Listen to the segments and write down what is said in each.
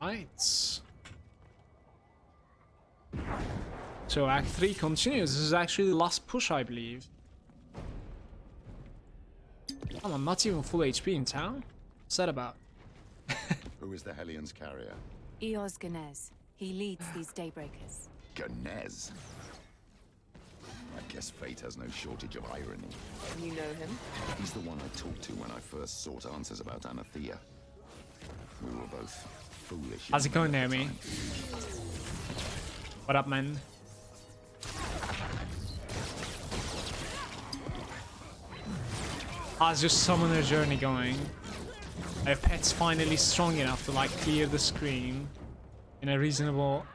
Right. So Act 3 continues. This is actually the last push, I believe. Oh, I'm not even full HP in town? What's that about? Who is the Hellion's carrier? Eos Ganez. He leads these Daybreakers. Ganez. I guess fate has no shortage of irony. You know him? He's the one I talked to when I first sought answers about Anathea. We were both foolish. How's it going, Naomi? What up, man? How's your summoner journey going? Are your pets finally strong enough to like clear the screen in a reasonable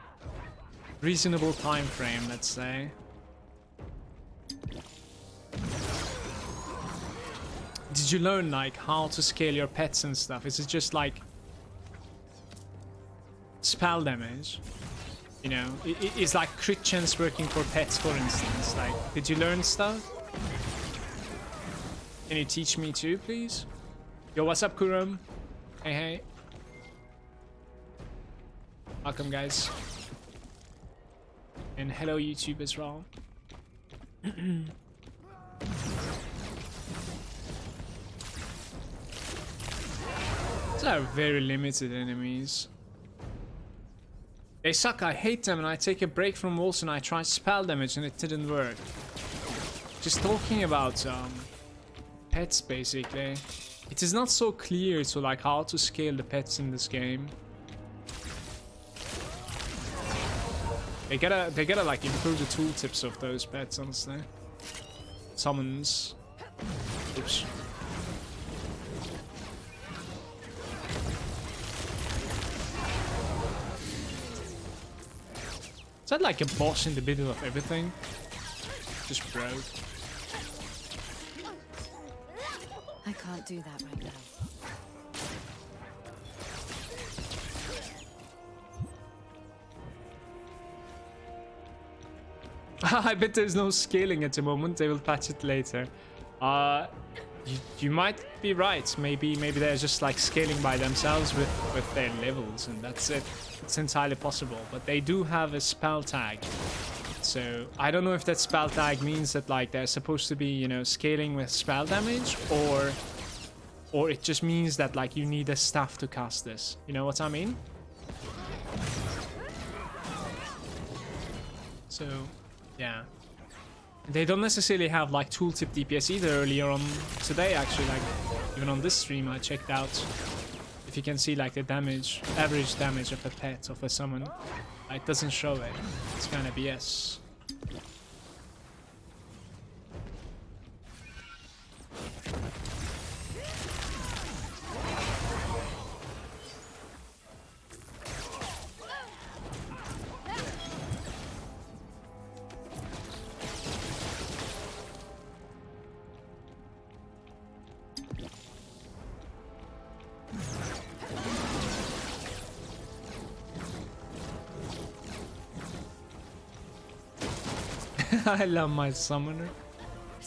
time frame, let's say? Did you learn like how to scale your pets and stuff? Is it just like spell damage? You know, is like crit chance working for pets, for instance? Like, did you learn stuff? Can you teach me too, please? Yo, what's up, Kurum? Hey, hey. Welcome, guys. And hello, YouTube as well. These are very limited enemies. They suck, I hate them, and I take a break from Wolcen. I tried spell damage and it didn't work. Just talking about pets, basically. It is not so clear to like how to scale the pets in this game. They gotta like improve the tooltips of those pets, honestly. Summons. Oops. Is that like a boss in the middle of everything? Just broke. I can't do that right now. I bet there's no scaling at the moment. They will patch it later. You might be right. Maybe they're just like scaling by themselves with their levels, and that's it. It's entirely possible. But they do have a spell tag. So I don't know if that spell tag means that like they're supposed to be, you know, scaling with spell damage, or it just means that like you need a staff to cast this. You know what I mean? So yeah. They don't necessarily have like tooltip DPS either. Earlier on today, actually, like even on this stream, I checked out if you can see like the damage, average damage of a pet, of a summon. It doesn't show it. It's kind of BS. I love my summoner.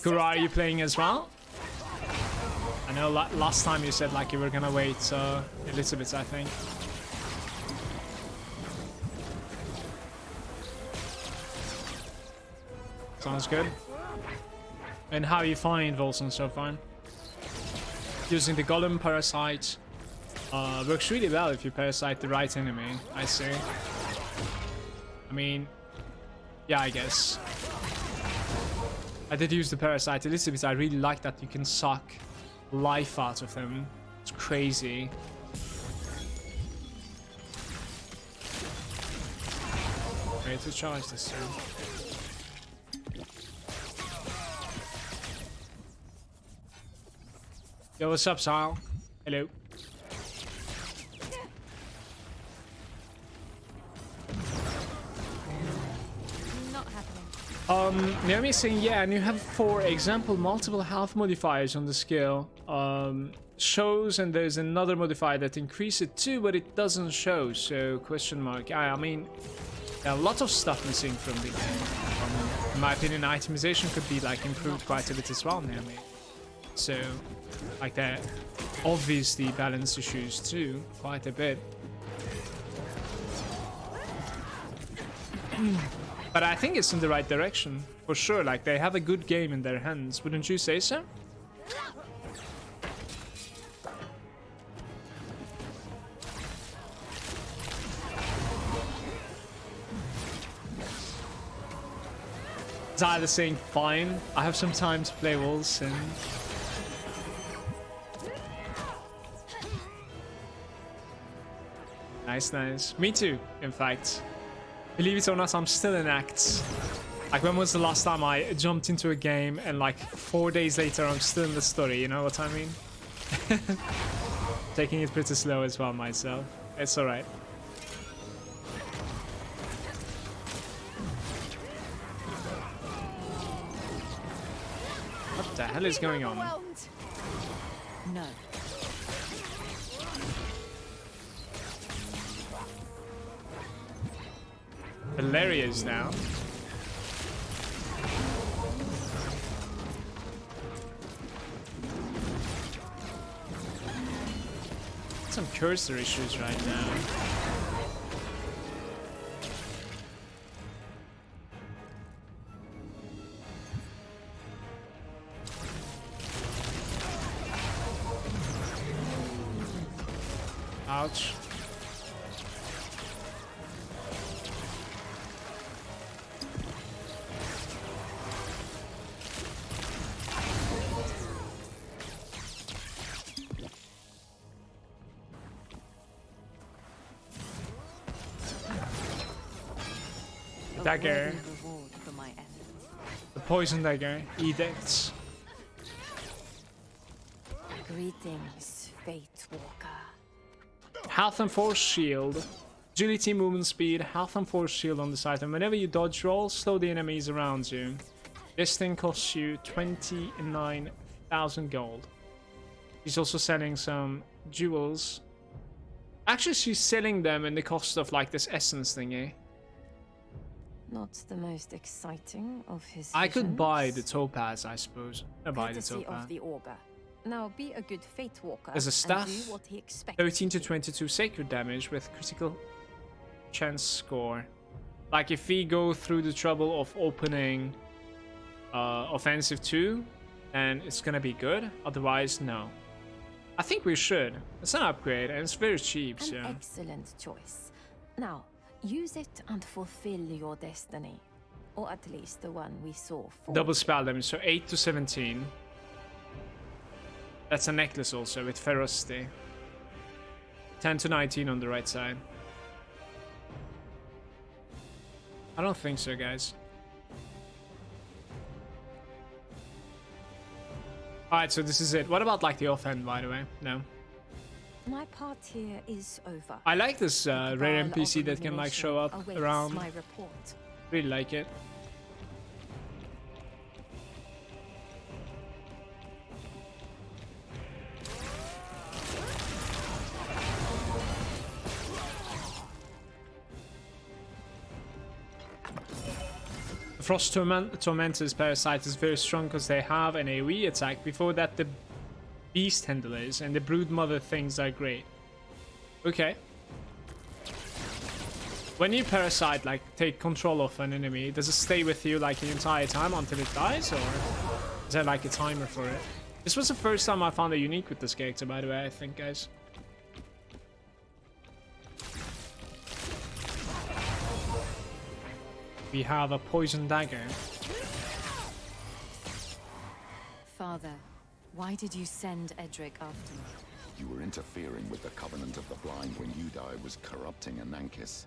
Kura, are you playing as well? I know last time you said like you were gonna wait a little bit, I think. Sounds good. And how you find Wolcen so far? Using the Golem Parasite works really well if you parasite the right enemy, I say. I mean, yeah, I guess. I did use the Parasite a little bit. I really like that you can suck life out of them. It's crazy. Ready to charge this through. Yo, what's up, Sile? Hello. Naomi is saying, yeah, and you have, for example, multiple health modifiers on the skill. Shows, and there's another modifier that increases it too, but it doesn't show, so question mark. I mean, there are a lot of stuff missing from the game. In my opinion, itemization could be like improved quite a bit as well, Naomi. So, like, there are obviously balance issues too, quite a bit. But I think it's in the right direction, for sure. Like, they have a good game in their hands, wouldn't you say so? Zyla saying, fine, I have some time to play Wolcen. Nice, nice. Me too, in fact. Believe it or not, I'm still in acts. Like, when was the last time I jumped into a game and like 4 days later I'm still in the story, you know what I mean? Taking it pretty slow as well myself. It's alright. What the hell is going on? No. Hilarious now. Some cursor issues right now. Ouch. Dagger. Reward for my efforts. The poison dagger. Edicts. Greetings, Fate Walker. Health and force shield. Agility, movement speed, health and force shield on this item. Whenever you dodge roll, slow the enemies around you. This thing costs you 29,000 gold. She's also selling some jewels. Actually, she's selling them in the cost of like this essence thingy. Not the most exciting of his I could buy the visions. topaz, I suppose. I'll buy the Courtesy topaz. of the Augur. Now be a good Fate Walker There's a staff. and do what he expects. 13 to 22 sacred damage with critical chance score. Like, if we go through the trouble of opening offensive 2, then it's gonna be good. Otherwise, no. I think we should. It's an upgrade and it's very cheap, An so. excellent choice. Now, use it and fulfill your destiny. Or at least the one we saw for. Double spell damage, so 8 to 17. That's a necklace also with ferocity. 10 to 19 on the right side. I don't think so, guys. Alright, so this is it. What about like the offhand, by the way? No. My part here is over. I like this rare Cabal of NPC that can like show up Illumination around. awaits my report. Really like it. Frost Tormentor's Parasite is very strong because they have an AoE attack. Before that, the Beast Handlers and the Brood Mother things are great. Okay. When you Parasite, like, take control of an enemy, does it stay with you, like, the entire time until it dies, or is there, like, a timer for it? This was the first time I found a unique with this character, by the way, I think, guys. We have a poison dagger. Father, why did you send Edric after me? You were interfering with the Covenant of the Blind when Udai was corrupting Anankis.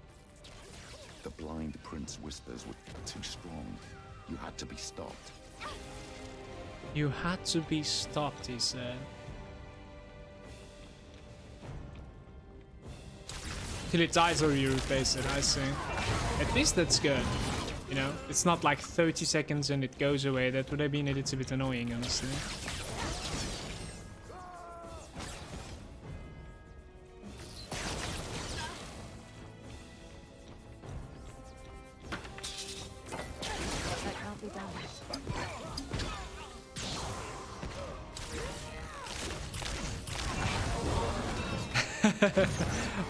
The Blind Prince whispers were too strong. You had to be stopped. You had to be stopped, he said. Till it dies or you replace it, I see. At least that's good. You know, it's not like 30 seconds and it goes away. That would have been a little bit annoying, honestly. That can't be done.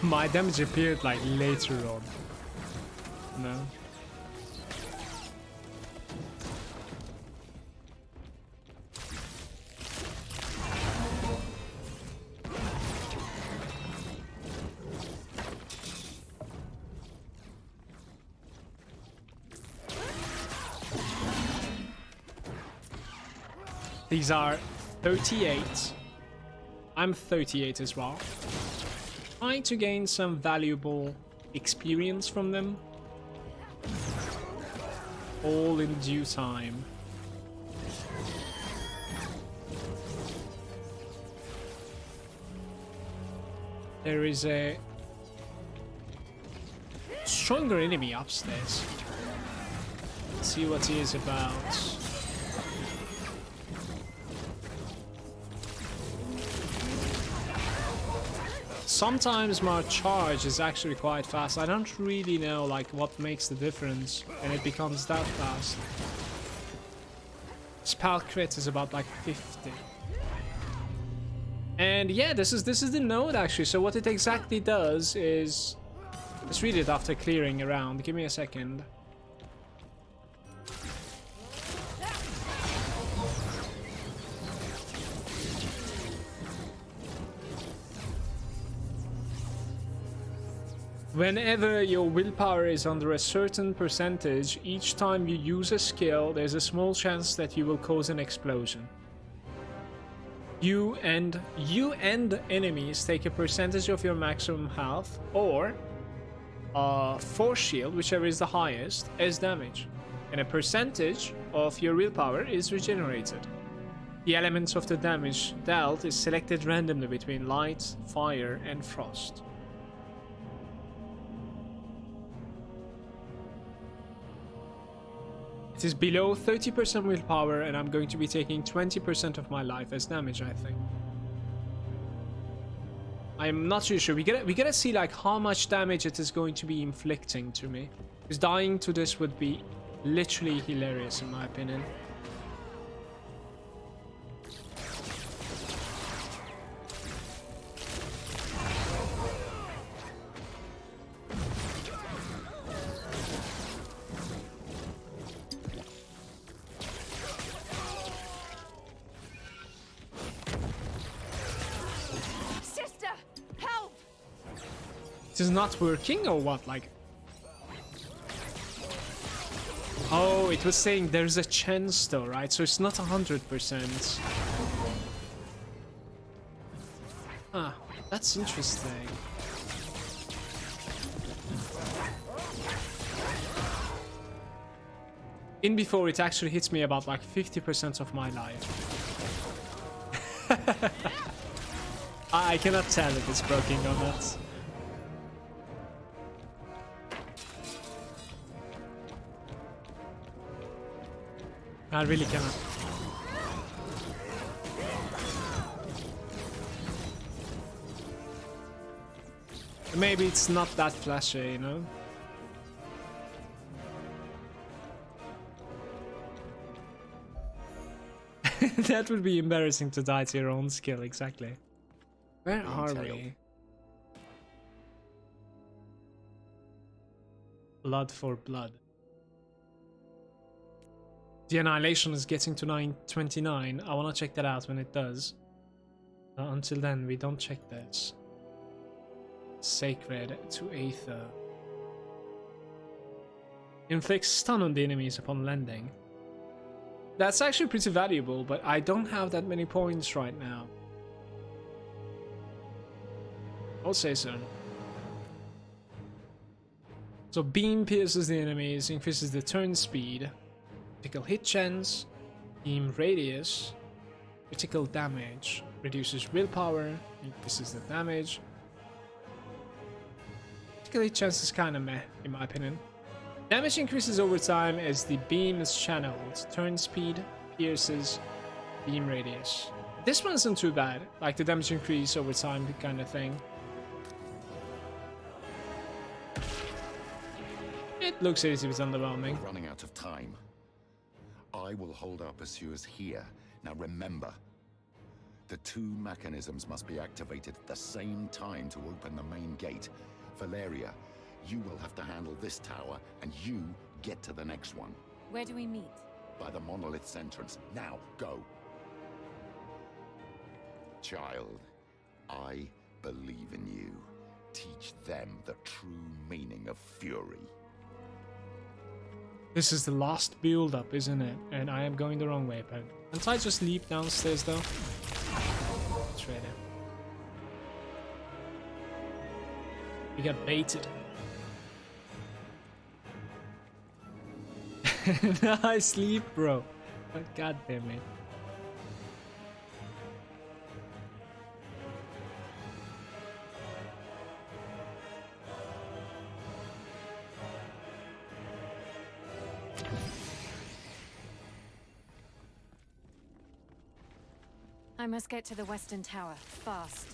My damage appeared like later on. No. These are 38. I'm 38 as well. Trying to gain some valuable experience from them. All in due time. There is a stronger enemy upstairs. Let's see what he is about. Sometimes my charge is actually quite fast. I don't really know like what makes the difference and it becomes that fast. Spell crit is about like 50. And yeah, this is the node actually. So what it exactly does is, let's read it after clearing around. Give me a second. Whenever your willpower is under a certain percentage, each time you use a skill, there's a small chance that you will cause an explosion. You and enemies take a percentage of your maximum health or force shield, whichever is the highest, as damage. And a percentage of your willpower is regenerated. The elements of the damage dealt is selected randomly between light, fire, and frost. It is below 30% willpower, and I'm going to be taking 20% of my life as damage, I think. I'm not really sure. We gotta see like how much damage it is going to be inflicting to me. Because dying to this would be literally hilarious in my opinion. It is not working or what? Like, oh, it was saying there's a chance though, right? So it's not 100%. Ah, that's interesting. In before it actually hits me about like 50% of my life. I cannot tell if it's broken or not. I really cannot. Maybe it's not that flashy, you know? That would be embarrassing to die to your own skill, exactly. Where are we? Blood for blood. The Annihilation is getting to 929. I want to check that out when it does. Until then, we don't check this. Sacred to Aether. Inflicts stun on the enemies upon landing. That's actually pretty valuable, but I don't have that many points right now. I'll say so. So beam pierces the enemies, increases the turn speed. Critical hit chance, beam radius, critical damage, reduces willpower, increases the damage. Critical hit chance is kinda meh, in my opinion. Damage increases over time as the beam is channeled, turn speed, pierces, beam radius. This one isn't too bad, like the damage increase over time kind of thing. It looks a little bit underwhelming. Running out of time. I will hold our pursuers here. Now remember, the two mechanisms must be activated at the same time to open the main gate. Valeria, you will have to handle this tower, and you get to the next one. Where do we meet? By the monolith's entrance. Now, go. Child, I believe in you. Teach them the true meaning of fury. This is the last build up, isn't it? And I am going the wrong way, apparently. Can't I just leap downstairs though? Let's try that. We got baited. Nice leap, bro. God damn it. I must get to the Western Tower, fast.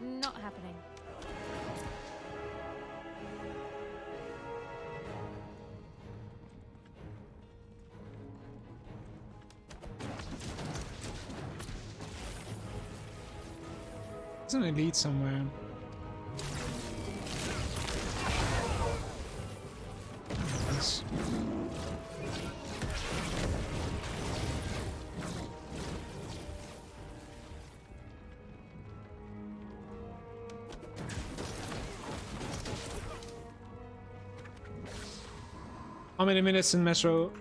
Not happening. Doesn't it lead somewhere? Yes. How many minutes in Metro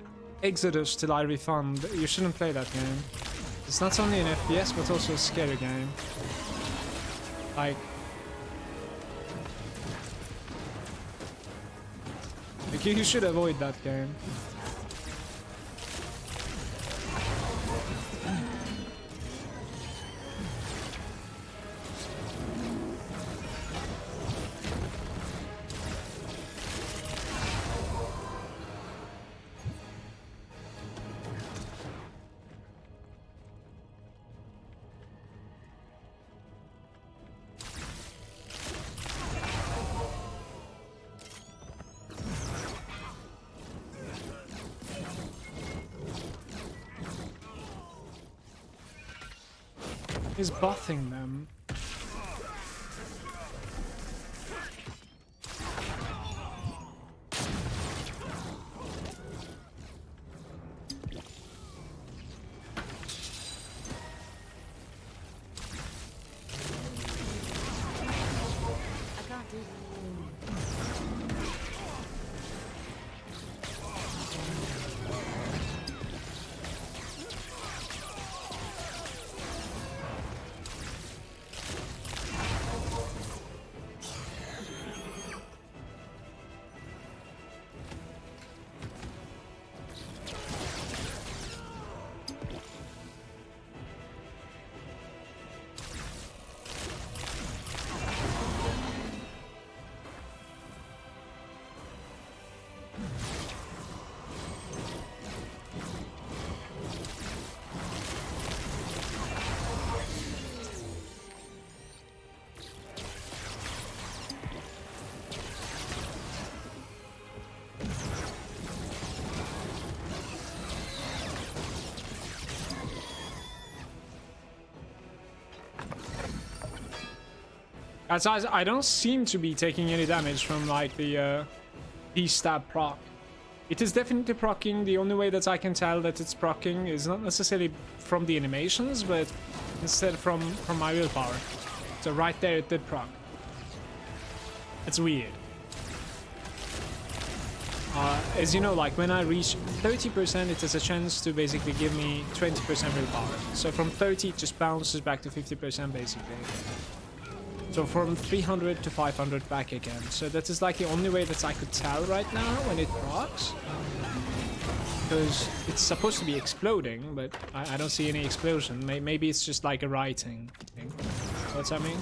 Exodus till I refund? You shouldn't play that game. It's not only an FPS, but also a scary game. Like you should avoid that game. He's buffing them. I can't do that. As I don't seem to be taking any damage from like the stab proc. It is definitely proccing. The only way that I can tell that it's proccing is not necessarily from the animations, but instead from my willpower. So right there it did proc. It's weird. As you know, like when I reach 30%, it has a chance to basically give me 20% willpower. So from 30 it just bounces back to 50% basically. So from 300 to 500 back again. So that is like the only way that I could tell right now when it procs. because it's supposed to be exploding, but I don't see any explosion. Maybe it's just like a writing thing. What I mean?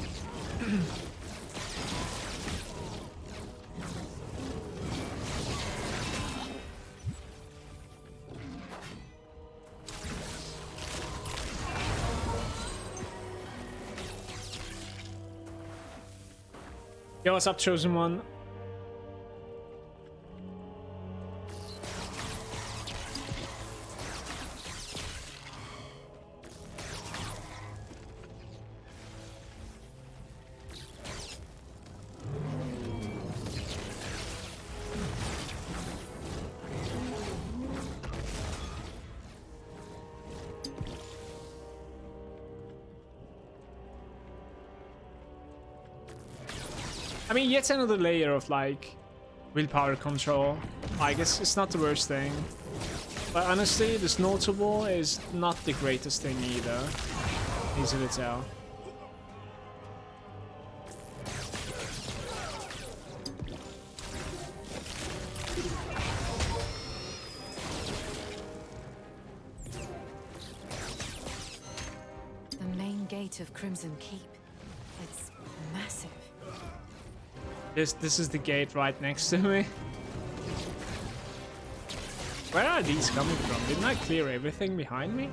Yo, what's up, Chosen One? I mean, yet another layer of like willpower control. I guess it's not the worst thing, but honestly, this notable is not the greatest thing either. Easy to tell. The main gate of Crimson Keep. It's massive. This is the gate right next to me. Where are these coming from? Didn't I clear everything behind me?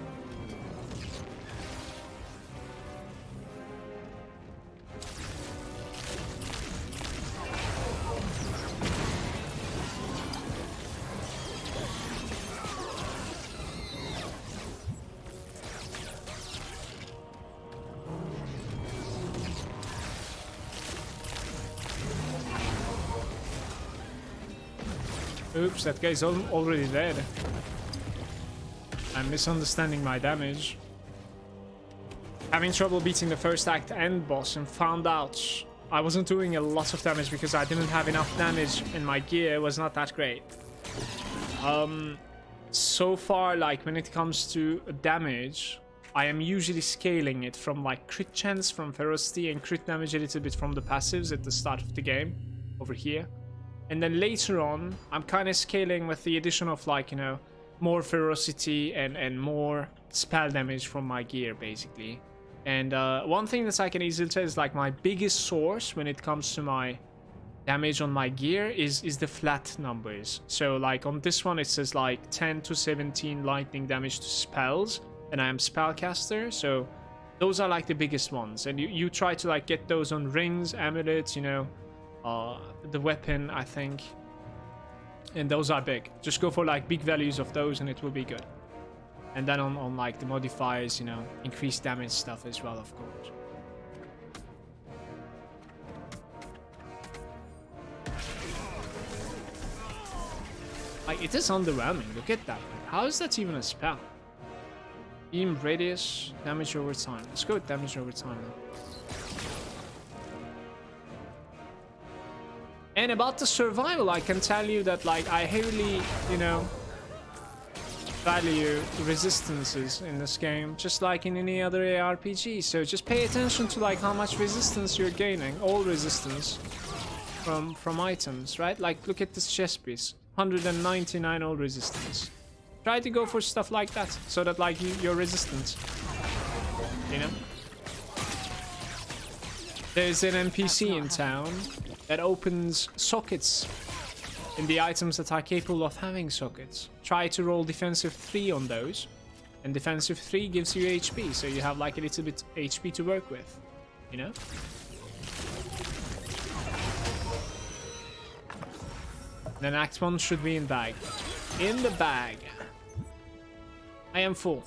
Oops, that guy's already dead. I'm misunderstanding my damage. Having trouble beating the first act and boss, and found out I wasn't doing a lot of damage because I didn't have enough damage and my gear was not that great. So far, like when it comes to damage, I am usually scaling it from like crit chance from ferocity and crit damage a little bit from the passives at the start of the game over here. And then later on, I'm kind of scaling with the addition of like, you know, more ferocity and more spell damage from my gear, basically. And one thing that I can easily tell is like my biggest source when it comes to my damage on my gear is the flat numbers. So like on this one, it says like 10 to 17 lightning damage to spells, and I am spellcaster. So those are like the biggest ones. And you try to like get those on rings, amulets, you know, the weapon, I think, and those are big. Just go for like big values of those and it will be good. And then on like the modifiers, you know, increased damage stuff as well, of course. Like, it is underwhelming. Look at that. Like, how is that even a spell? Beam radius, damage over time. Let's go with damage over time now. And about the survival, I can tell you that, like, I heavily, you know, value resistances in this game, just like in any other ARPG. So just pay attention to, like, how much resistance you're gaining. All resistance from items, right? Like, look at this chest piece. 199 all resistance. Try to go for stuff like that, so that, like, you're resistant. You know? There's an NPC in town that opens sockets in the items that are capable of having sockets. Try to roll defensive 3 on those, and defensive 3 gives you HP, so you have like a little bit HP to work with, you know? Then Act 1 should be in bag. In the bag. I am full.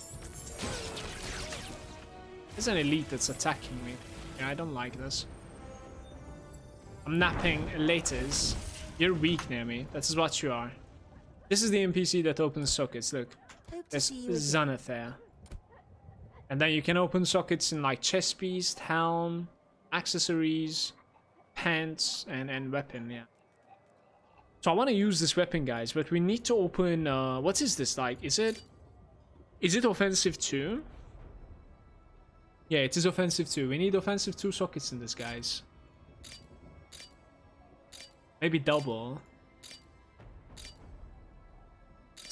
There's an elite that's attacking me. Yeah, I don't like this. I'm napping laters. You're weak near me. That is what you are. This is the NPC that opens sockets. Look. There's Xanath there. And then you can open sockets in like chest piece, helm, accessories, pants, and weapon, yeah. So I want to use this weapon, guys, but we need to open what is this like? Is it offensive 2? Yeah, it is offensive 2. We need offensive 2 sockets in this, guys. Maybe double.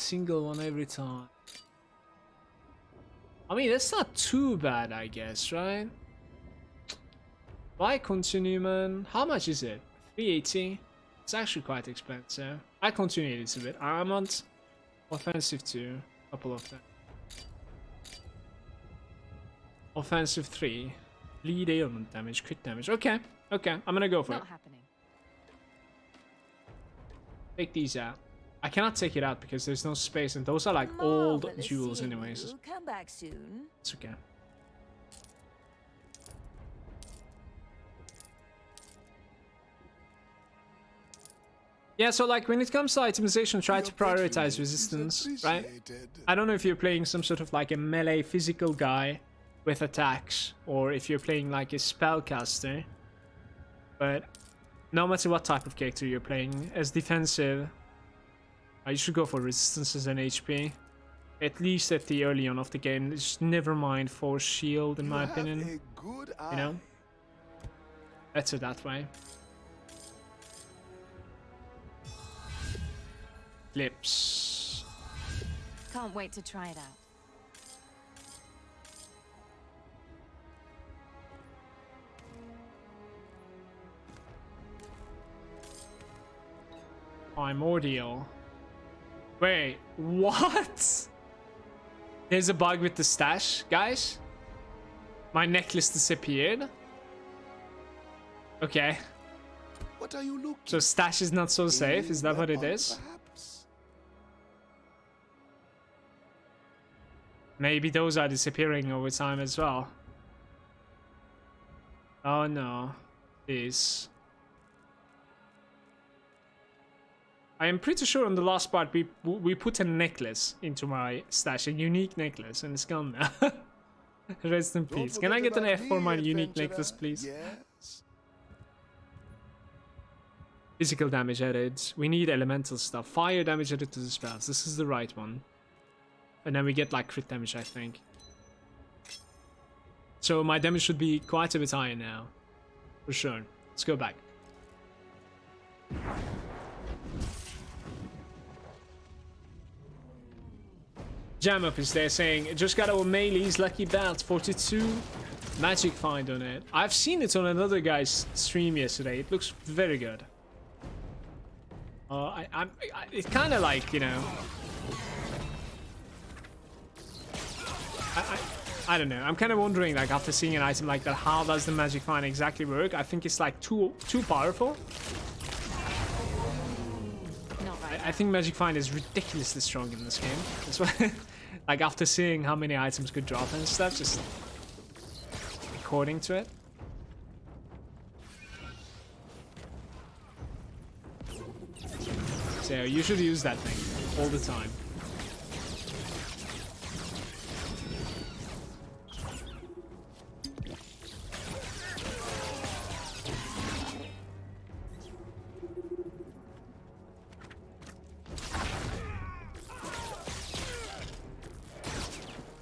single one every time. I mean, that's not too bad, I guess, right? Why continue, man? How much is it? 380. It's actually quite expensive. I continue it a bit. I'm on offensive 2. Couple of them. Offensive 3. Lead ailment damage, crit damage. Okay, okay. I'm gonna go for it. Not happening. Take these out. I cannot take it out because there's no space, and those are like old Marvelous jewels seeing anyways. you. Come back soon. It's okay. Yeah, so like when it comes to itemization, try to prioritize resistance, right? I don't know if you're playing some sort of like a melee physical guy with attacks, or if you're playing like a spellcaster, but no matter what type of character you're playing, as defensive, you should go for resistances and HP. At least at the early on of the game. Just never mind force shield, in my opinion. You know? Better that way. Clips. Can't wait to try it out. Primordial. Wait, what? There's a bug with the stash, guys. My necklace disappeared. Okay. What are you looking? So stash is not so safe. Is that what it is? Perhaps. Maybe those are disappearing over time as well. Oh no. Please. I am pretty sure on the last part we put a necklace into my stash, a unique necklace, and it's gone now. Rest in peace. Can I get an F for my unique necklace, please? Yes. Physical damage added. We need elemental stuff. Fire damage added to the spells. This is the right one. And then we get like crit damage, I think. So my damage should be quite a bit higher now. For sure. Let's go back. Jam Up is there saying, just got our Melee's lucky belt, 42 magic find on it. I've seen it on another guy's stream yesterday. It looks very good. It's kind of like, you know, I don't know. I'm kind of wondering, like, after seeing an item like that, how does the magic find exactly work? I think it's like too powerful. I think magic find is ridiculously strong in this game. That's why, like, after seeing how many items could drop and stuff, just according to it. So you should use that thing all the time.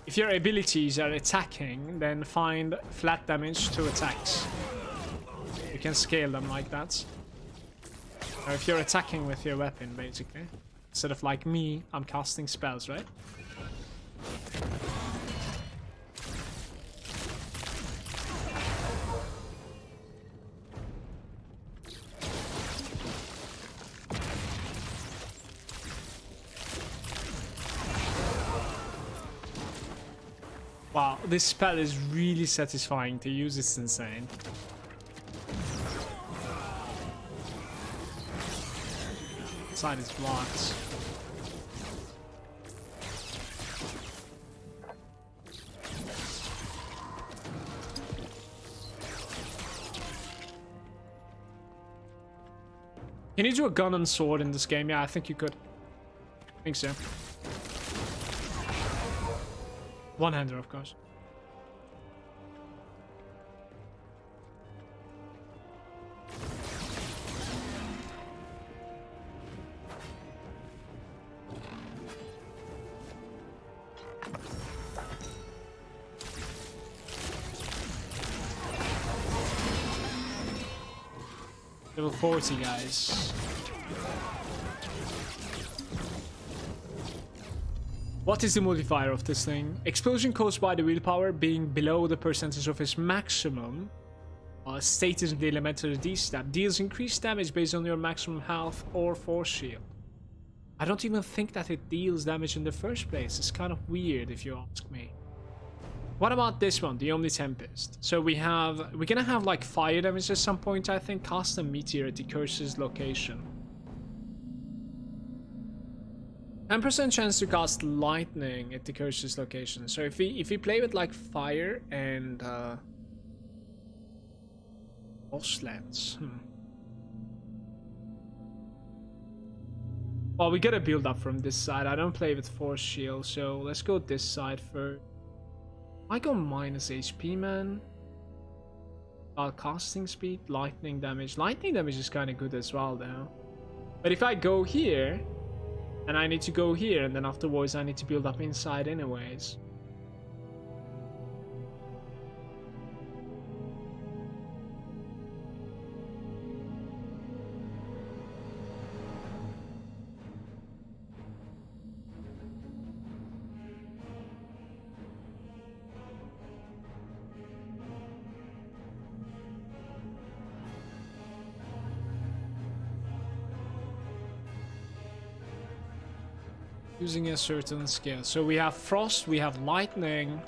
If your abilities are attacking, then find flat damage to attacks. You can scale them like that. Or if you're attacking with your weapon, basically. Instead of like me, I'm casting spells, right? Wow, this spell is really satisfying to use. It's insane. Side is blocked. Can you do a gun and sword in this game? Yeah, I think you could. I think so. One-hander, of course. Level 40, guys. What is the modifier of this thing? Explosion caused by the willpower being below the percentage of its maximum. Status of the Elementalist D-Stab deals increased damage based on your maximum health or force shield. I don't even think that it deals damage in the first place. It's kind of weird if you ask me. What about this one, the Omni Tempest? So we're gonna have like fire damage at some point, I think. Cast a meteor at the curse's location. 10% chance to cast lightning at the curse's location. So if we play with like fire and Oslands. Well, we gotta build up from this side. I don't play with force shield, so let's go this side first. I go minus HP, man. Casting speed, lightning damage. Lightning damage is kind of good as well, though. But if I go here, and I need to go here, and then afterwards I need to build up inside anyways. Using a certain skill. So we have frost, we have lightning.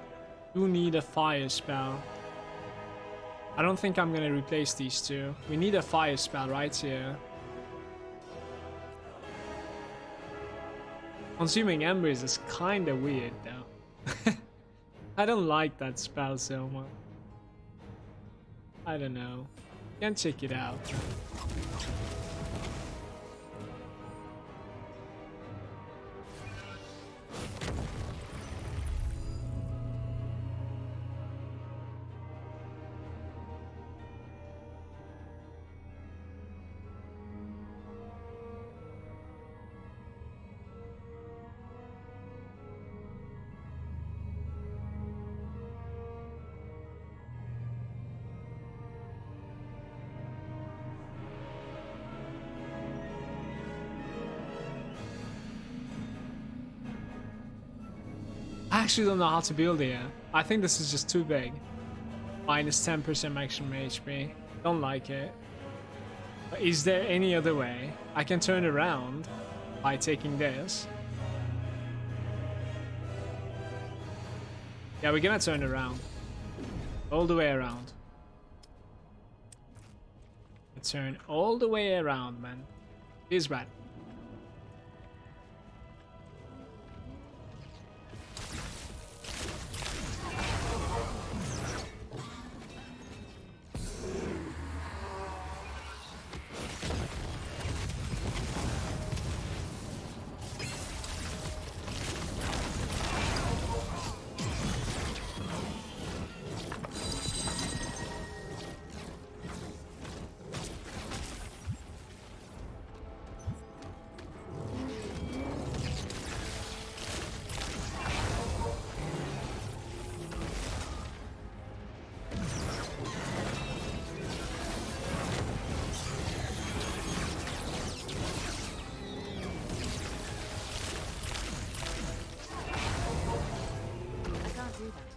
Do need a fire spell. I don't think I'm gonna replace these two. We need a fire spell right here. Consuming embers is kinda weird though. I don't like that spell so much. I don't know. Can check it out. I actually don't know how to build it. I think this is just too big. Minus 10% maximum HP. Don't like it. But is there any other way I can turn around by taking this? Yeah, we're gonna turn around. All the way around. Turn all the way around, man. Here's bad.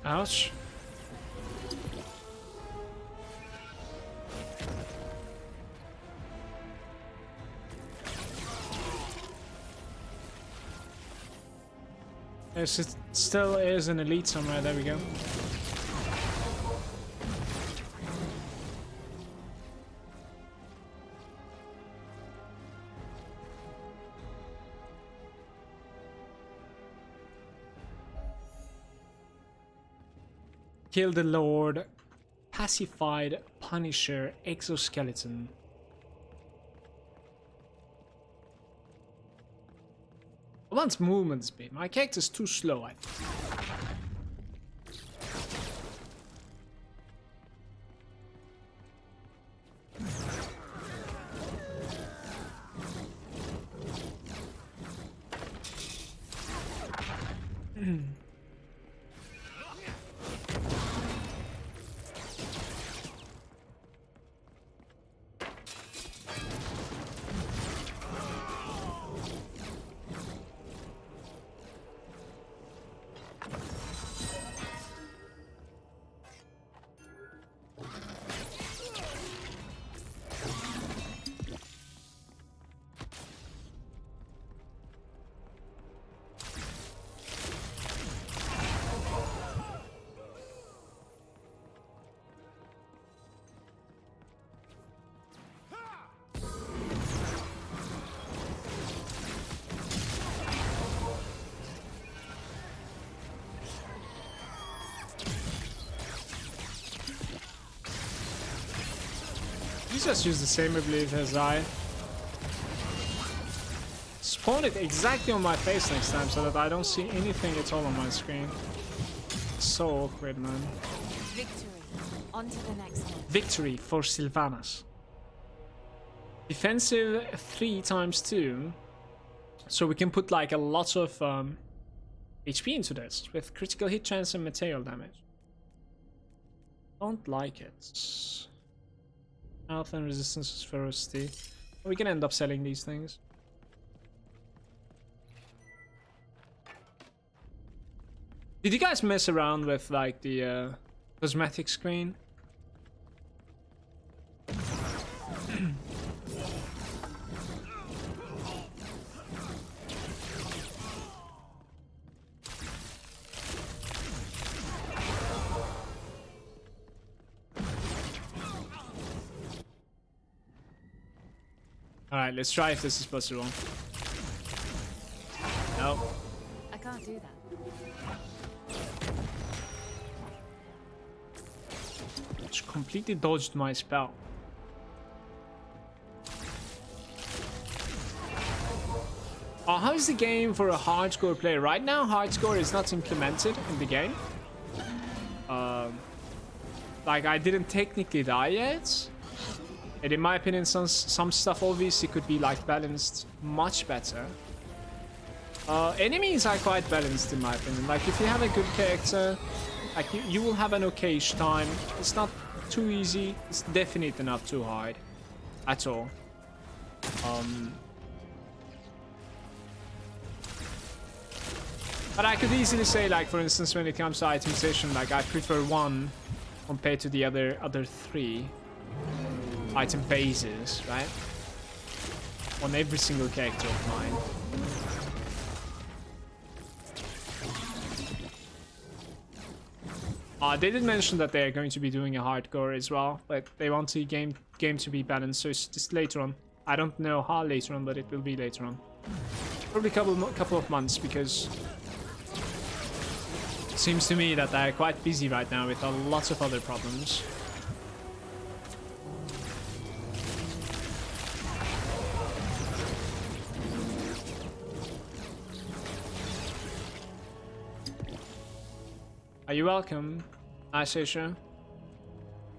Ouch. There still is an elite somewhere, there we go. Kill the Lord, pacified Punisher exoskeleton. I want movement speed. My character's too slow, I think. just use the same ability as I. Spawn it exactly on my face next time so that I don't see anything at all on my screen. So awkward, man. Victory. On to the next one. Victory for Sylvanas. Defensive 3 times 2. So we can put like a lot of HP into this with critical hit chance and material damage. Don't like it. Health and resistance is ferocity. We can end up selling these things. Did you guys mess around with like the cosmetic screen? Alright, let's try if this is possible. No. I can't do that. Just completely dodged my spell. How is the game for a hardcore player? Right now, hardcore is not implemented in the game. Like, I didn't technically die yet. And in my opinion, some stuff obviously could be like balanced much better. Enemies are quite balanced in my opinion. Like if you have a good character, like you will have an okayish time. It's not too easy. It's definitely not too hard at all. But I could easily say, like for instance, when it comes to itemization, like I prefer one compared to the other 3 item bases, right? On every single character of mine. They did mention that they're going to be doing a hardcore as well, but they want the game to be balanced, so it's just later on. I don't know how later on, but it will be later on. Probably couple of months, because it seems to me that they're quite busy right now with lots of other problems. Are you welcome? Nice Asia.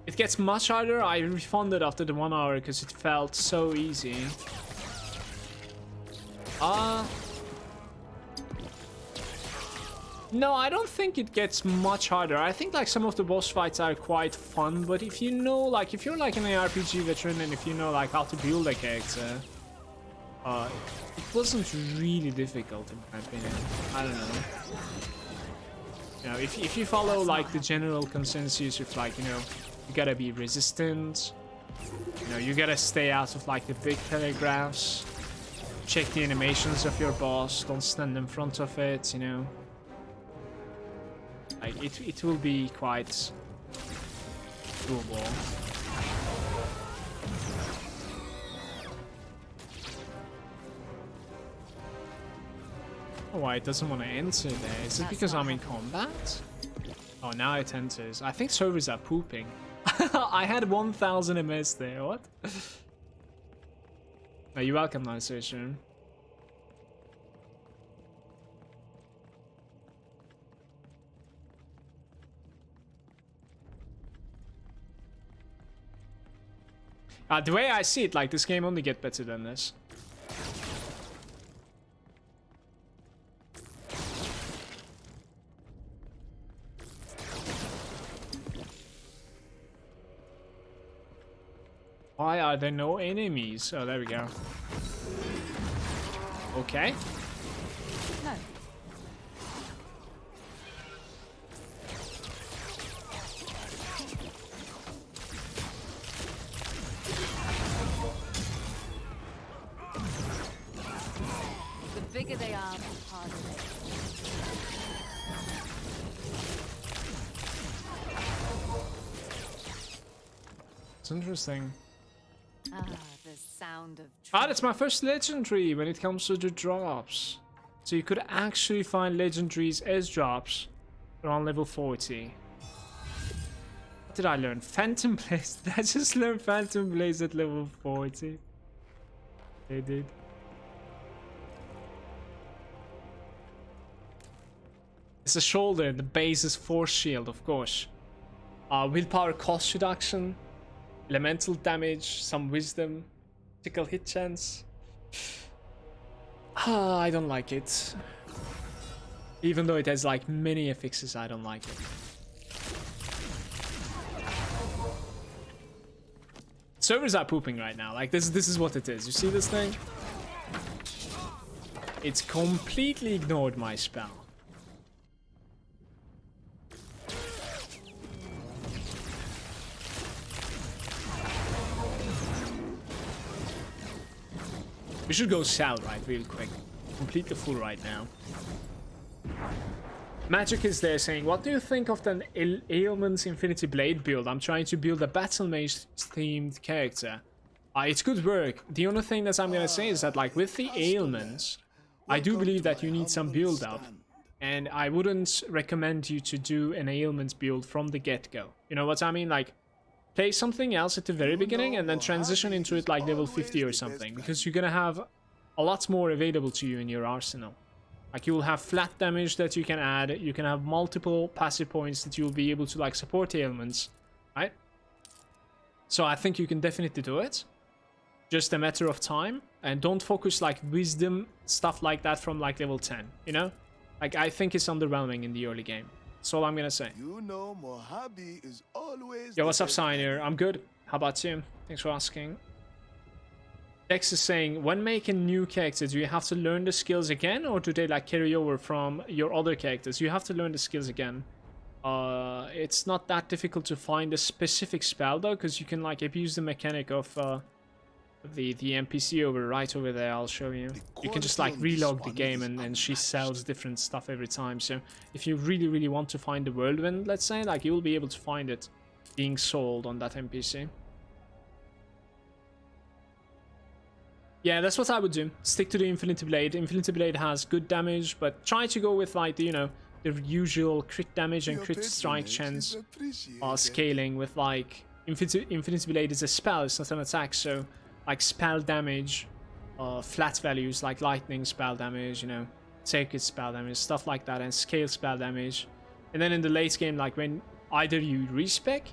It gets much harder. I refunded after the 1 hour because it felt so easy. No, I don't think it gets much harder. I think like some of the boss fights are quite fun, but if you know, like if you're like an RPG veteran and if you know like how to build a character, it wasn't really difficult in my opinion. I don't know. You know, if you follow like the general consensus of like, you know, you gotta be resistant, you know, you gotta stay out of like the big telegraphs, check the animations of your boss, don't stand in front of it, you know. Like it will be quite doable. Oh, why it doesn't want to enter there? Is it because I'm in combat? Oh, now it enters. I think servers are pooping. I had 1000 MS there. What? Are you welcome, nice session. The way I see it, like this game only gets better than this. Why are there no enemies? Oh, there we go. Okay. No. The bigger they are, the harder they are. It's interesting. Ah, the sound of That's my first legendary when it comes to the drops. So you could actually find legendaries as drops around level 40. What did I learn? Phantom Blaze. Did I just learn Phantom Blaze at level 40? They did. It's a shoulder. The base is force shield, of course. Willpower cost reduction. Elemental damage. Some wisdom. Critical hit chance. I don't like it. Even though it has like many affixes, I don't like it. Servers are pooping right now. Like this is what it is. You see this thing? It's completely ignored my spell. We should go sell right real quick. Completely full right now. Magic is there saying, what do you think of the Ailment's Infinity Blade build? I'm trying to build a Battle Mage themed character. It's good work. The only thing that I'm gonna say is that like with the ailments, I do believe that you need some build up. And I wouldn't recommend you to do an ailment build from the get-go. You know what I mean? Like, play something else at the very beginning and then transition into it like level 50 or something. Because you're gonna have a lot more available to you in your arsenal. Like you will have flat damage that you can add, you can have multiple passive points that you'll be able to like support ailments, right? So I think you can definitely do it. Just a matter of time, and don't focus like wisdom, stuff like that from like level 10, you know? Like I think it's underwhelming in the early game. That's all I'm gonna say. You know, Mojave is always. Yo, what's up, Signer? I'm good. How about you? Thanks for asking. Dex is saying, when making new characters, do you have to learn the skills again, or do they like carry over from your other characters? You have to learn the skills again. It's not that difficult to find a specific spell though, because you can like abuse the mechanic of the NPC right over there. I'll show you. You can just like relog the game and she sells different stuff every time. So if you really want to find the whirlwind, let's say, like you will be able to find it being sold on that NPC. Yeah, that's what I would do. Stick to the Infinity Blade. Infinity Blade has good damage, but try to go with like the, you know, the usual crit damage and crit strike chance scaling with like Infinity Blade is a spell, it's not an attack, so like spell damage, flat values like lightning spell damage, you know, sacred spell damage, stuff like that, and scale spell damage. And then in the late game, like when either you respec,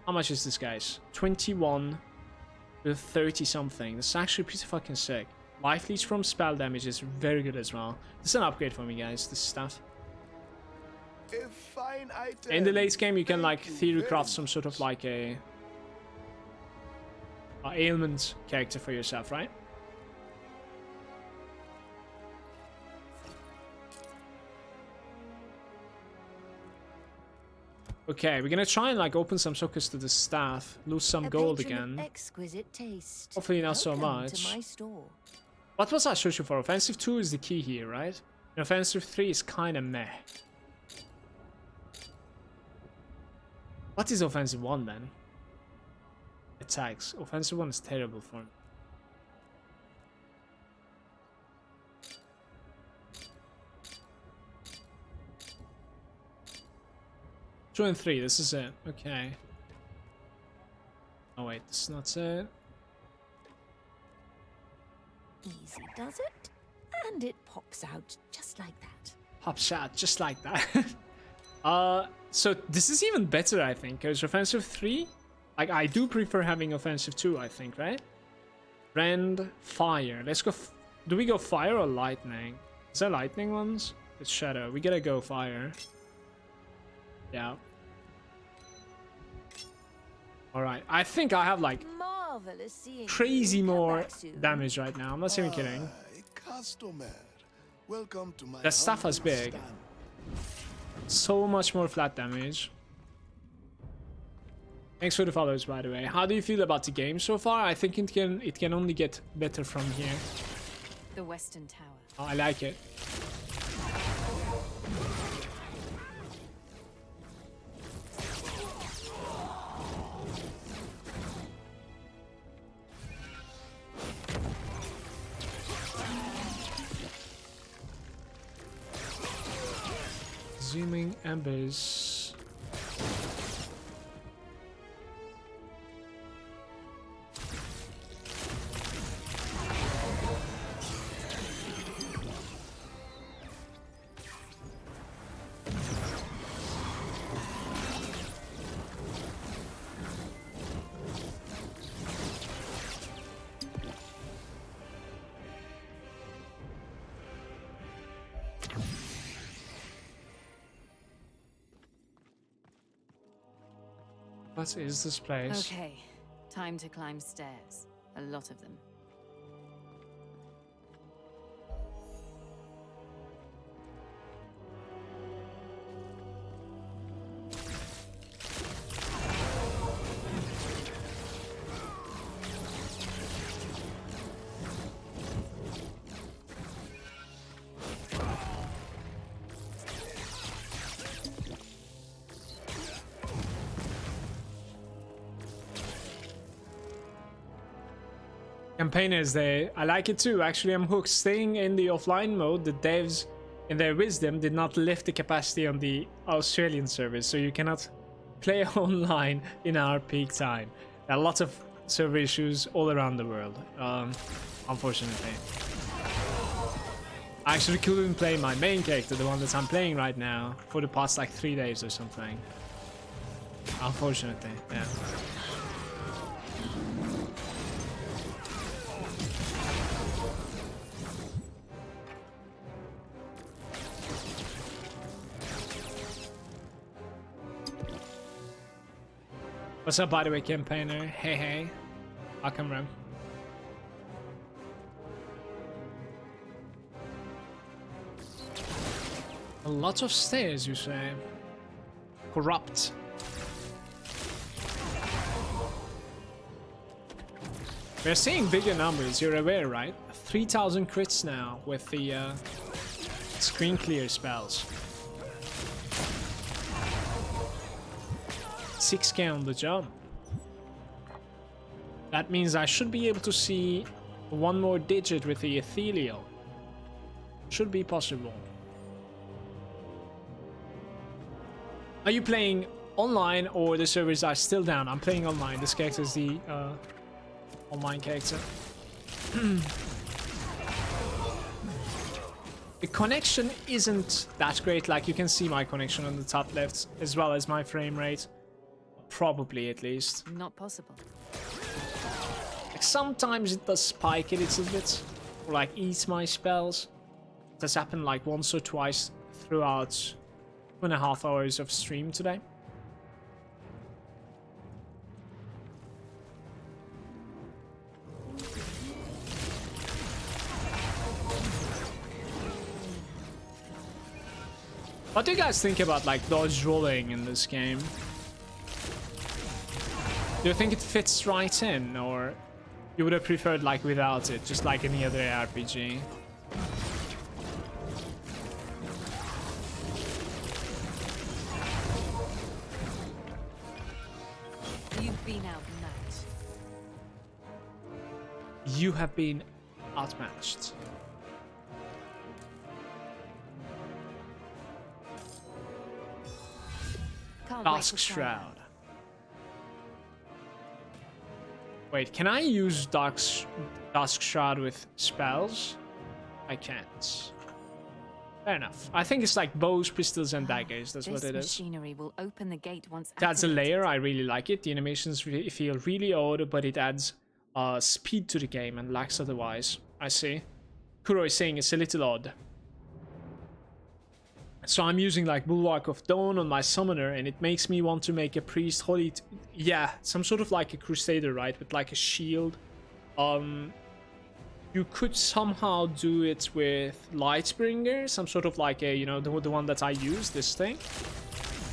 how much is this, guys? 21 with 30 something. That's actually pretty fucking sick. Life leech from spell damage is very good as well. This is an upgrade for me, guys, this stuff. In the late game, you can like theory craft some sort of like a ailment character for yourself, right? Okay, we're gonna try and like open some sockets to the staff, lose some gold again. Exquisite taste. Hopefully not so much. What was I searching for? Offensive 2 is the key here, right? And offensive 3 is kind of meh. What is offensive 1 then? Attacks. Offensive 1 is terrible for me. Two and 3, this is it. Okay. Oh wait, this is not it. Easy does it, and it pops out just like that. Pops out just like that. So this is even better, I think, because offensive 3, like I do prefer having offensive 2, I think, right? Rend, fire. Let's go. Do we go fire or lightning? Is there lightning ones? It's shadow. We gotta go fire. Yeah. Alright, I think I have like crazy more damage right now. I'm not even kidding. That stuff is big. So much more flat damage. Thanks for the follows, by the way. How do you feel about the game so far? I think it can only get better from here. The Western Tower. Oh, I like it. Zooming embers. What is this place? Okay, time to climb stairs. A lot of them. Campaigners, I like it too. Actually, I'm hooked. Staying in the offline mode, the devs, in their wisdom, did not lift the capacity on the Australian servers, so you cannot play online in our peak time. There are lots of server issues all around the world, unfortunately. I actually couldn't play my main character, the one that I'm playing right now, for the past like 3 days or something. Unfortunately, yeah. What's up, by the way, campaigner? Hey, hey. Welcome, Rem. A lot of stairs, you say? Corrupt. We're seeing bigger numbers, you're aware, right? 3,000 crits now with the screen clear spells. 6k on the jump. That means I should be able to see one more digit with the ethereal. Should be possible. Are you playing online or the servers are still down? I'm playing online. This character is the online character. The connection isn't that great. Like, you can see my connection on the top left as well as my frame rate. Probably, at least. Not possible. Like, sometimes it does spike a little bit, or like eat my spells. It has happened like once or twice throughout 2.5 hours of stream today. What do you guys think about like dodge rolling in this game? Do you think it fits right in, or you would have preferred like without it, just like any other RPG? You've been outmatched. You have been outmatched. Dusk Shroud. Wait, can I use Dusk Shroud with spells? I can't. Fair enough. I think it's like bows, pistols, and daggers. That's what it is. This machinery will open the gate once That's a activated. layer. I really like it. The animations feel really odd, but it adds speed to the game and lacks otherwise. I see. Kuro is saying it's a little odd. So I'm using like Bulwark of Dawn on my summoner, and it makes me want to make a priest holy. Yeah, some sort of like a crusader, right? With like a shield. You could somehow do it with Lightbringer, some sort of like a, you know, the one that I use, this thing.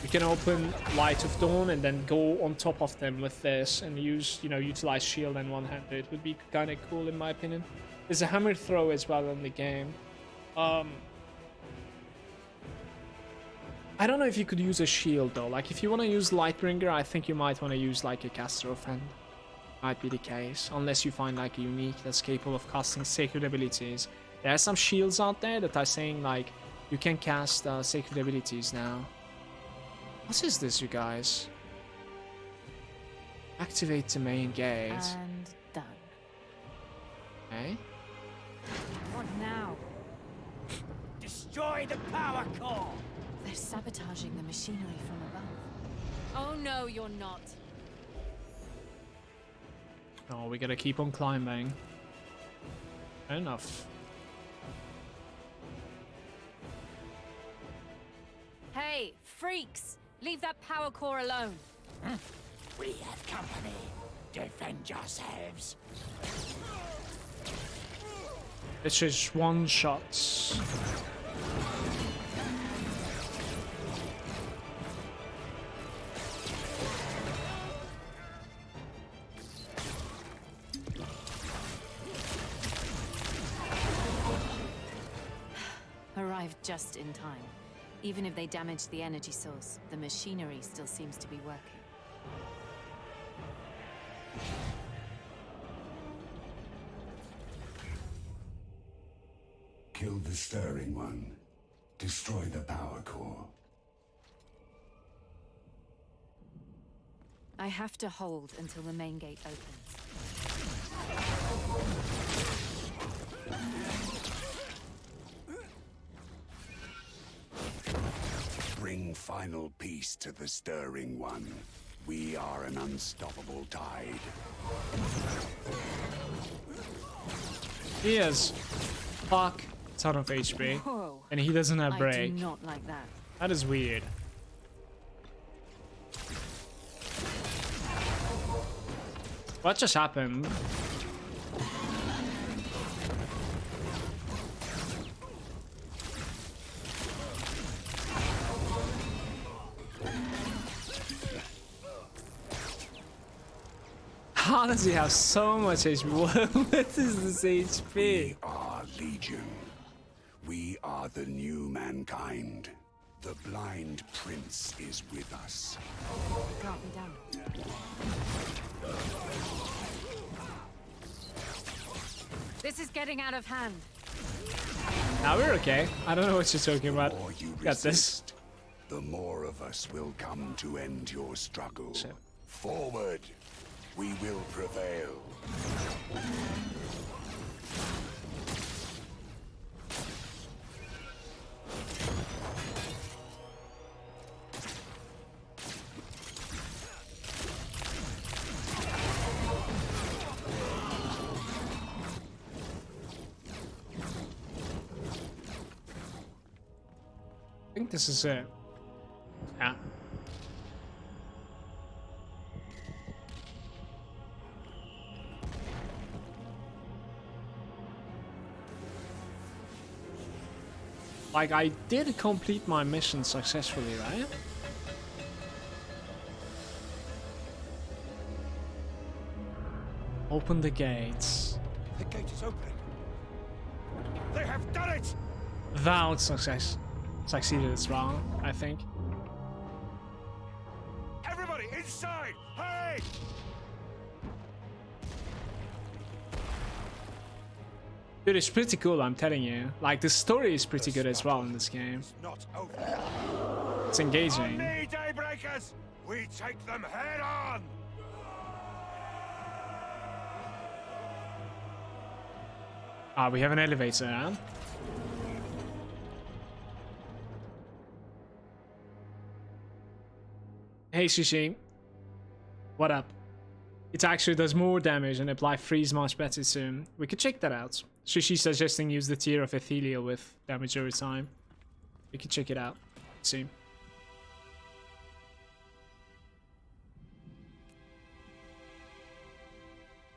You can open Light of Dawn and then go on top of them with this and use, you know, utilize shield and one-hander. It would be kind of cool in my opinion. There's a hammer throw as well in the game. I don't know if you could use a shield though. Like, if you want to use Lightbringer, I think you might want to use like a caster offhand. Might be the case, unless you find like a unique that's capable of casting sacred abilities. There are some shields out there that are saying like you can cast sacred abilities now. What is this, you guys? Activate the main gate. And done. Okay. What now? Destroy the power core! They're sabotaging the machinery from above. Oh no, you're not. Oh, we gotta keep on climbing. Fair enough. Hey, freaks! Leave that power core alone. We have company. Defend yourselves. It's just one shots. Arrived just in time. Even if they damage the energy source, the machinery still seems to be working. Kill the stirring one. Destroy the power core. I have to hold until the main gate opens. Bring final peace to the stirring one. We are an unstoppable tide. He has fuck ton of HP, Whoa. and he doesn't have I break. do not like that. That is weird. What just happened? How does he have so much HP? What is this HP? We are Legion. We are the new mankind. The blind prince is with us. Drop me down. This is getting out of hand. Now we're okay. I don't know what you're talking about. The more you Got this. resist, the more of us will come to end your struggle. Shit. Forward! We will prevail. I think this is it. Yeah. Like, I did complete my mission successfully, right? Open the gates. The gate is opening. They have done it! Thou succeeded as well, I think. Everybody inside! Hurry! Dude, it's pretty cool, I'm telling you. Like, the story is pretty good as well in this game. It's not over. It's On engaging. me, Daybreakers! We take them head on! Ah, we have an elevator now. Hey, Sushi. What up? It actually does more damage and apply freeze much better soon. We could check that out. Sushi suggesting use the tier of Ethereal with damage over time. We could check it out soon.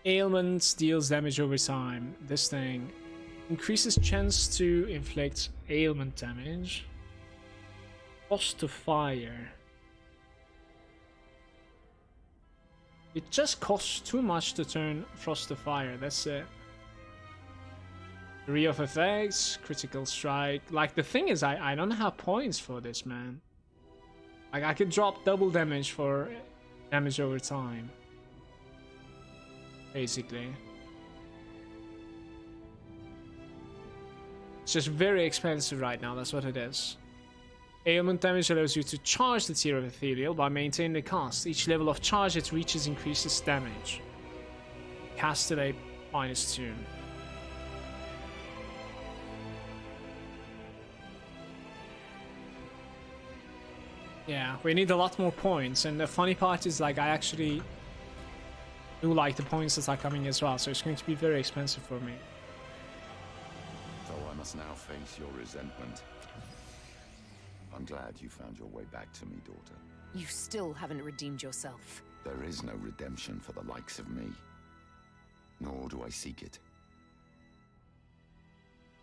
Ailment deals damage over time. This thing increases chance to inflict ailment damage. Cost to fire. It just costs too much to turn Frost to Fire, that's it. 3 of effects, critical strike. Like, the thing is, I don't have points for this, man. Like, I could drop double damage for damage over time. Basically. It's just very expensive right now, that's what it is. Ailment damage allows you to charge the tier of Ethereal by maintaining the cost. Each level of charge it reaches increases damage. Castigate -2. Yeah, we need a lot more points, and the funny part is, like, I actually do like the points that are coming as well, so it's going to be very expensive for me. So I must now face your resentment. I'm glad you found your way back to me, daughter. You still haven't redeemed yourself. There is no redemption for the likes of me. Nor do I seek it.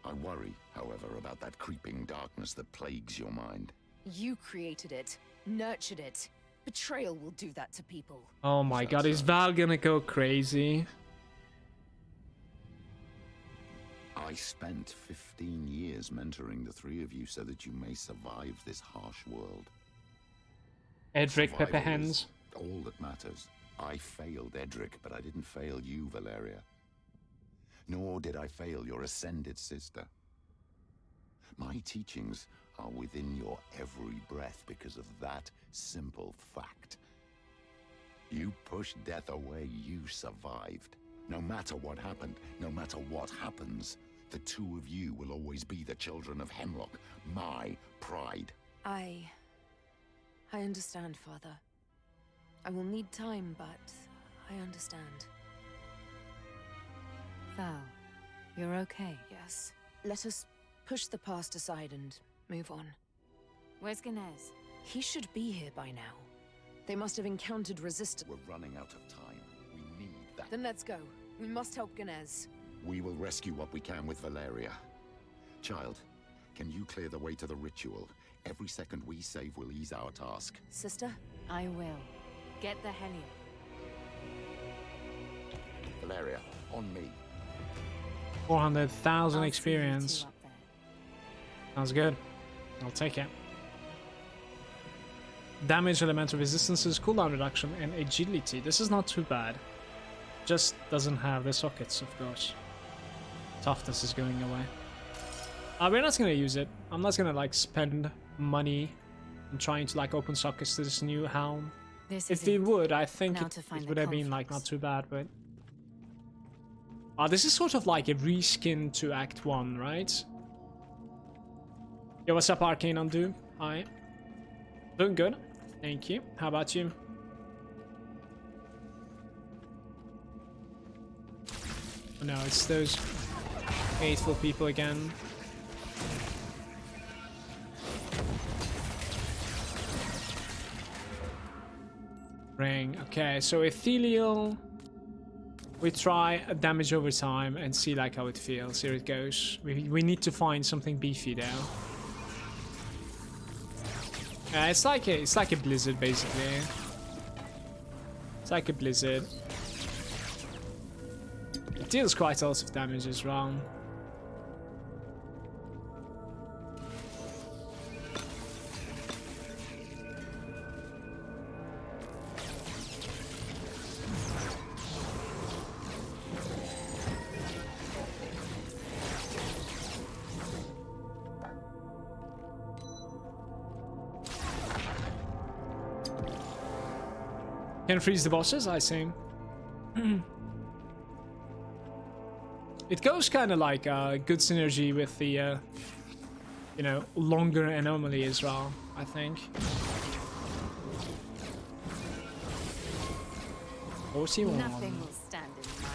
I worry, however, about that creeping darkness that plagues your mind. You created it, nurtured it. Betrayal will do that to people. Oh my god, is Val gonna go crazy? I spent 15 years mentoring the three of you so that you may survive this harsh world. Edric Survival Pepperhands. is all that matters. I failed Edric, but I didn't fail you, Valeria. Nor did I fail your ascended sister. My teachings are within your every breath because of that simple fact. You pushed death away, you survived. No matter what happened, no matter what happens, the two of you will always be the children of Hemlock, my pride. I understand, Father. I will need time, but I understand. Val, you're okay. Yes. Let us push the past aside and move on. Where's Ganez? He should be here by now. They must have encountered resistance. We're running out of time. We need that. Then let's go. We must help Ganez. We will rescue what we can with Valeria. Child, can you clear the way to the ritual? Every second we save will ease our task. Sister? I will. Get the helium. Valeria, on me. 400,000 I'll see you experience. two up there. Sounds good. I'll take it. Damage, elemental resistances, cooldown reduction, and agility. This is not too bad. Just doesn't have the sockets, of course. Toughness is going away. We're not gonna use it. I'm not gonna like spend money on trying to like open sockets to this new helm. This If is they it. would, I think Now it, to find it the would have been like not conflicts. too bad, but this is sort of like a reskin to Act 1, right? Yo, what's up, Arcane Undo? Hi. Doing good. Thank you. How about you? Oh no, it's those hateful people again. Ring. Okay, so ethereal. We try a damage over time and see like how it feels. Here it goes. We need to find something beefy there. It's like a blizzard basically. It's like a blizzard. It deals quite a lot of damage as well. Can freeze the bosses, I see. It goes kind of like good synergy with the, you know, longer anomaly as well, I think. 41. Nothing will stand in my...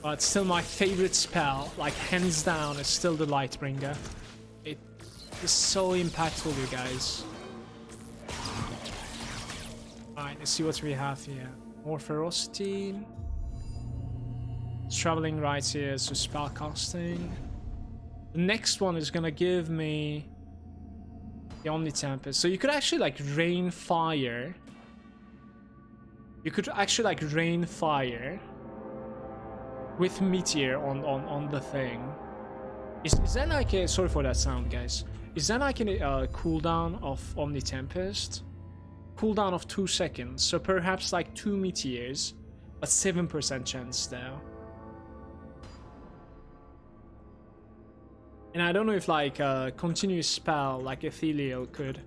But still my favorite spell, like hands down, is still the Lightbringer. It is so impactful, you guys. Alright, let's see what we have here. More ferocity. Traveling right here, so spell casting. The next one is gonna give me the Omni Tempest. So you could actually like rain fire. You could actually like rain fire with meteor on the thing. Is that like a, sorry for that sound, guys. Is that like a cooldown of Omni Tempest? Cooldown of 2 seconds, so perhaps like 2 meteors, but 7% chance though. And I don't know if like a continuous spell like Ethereal could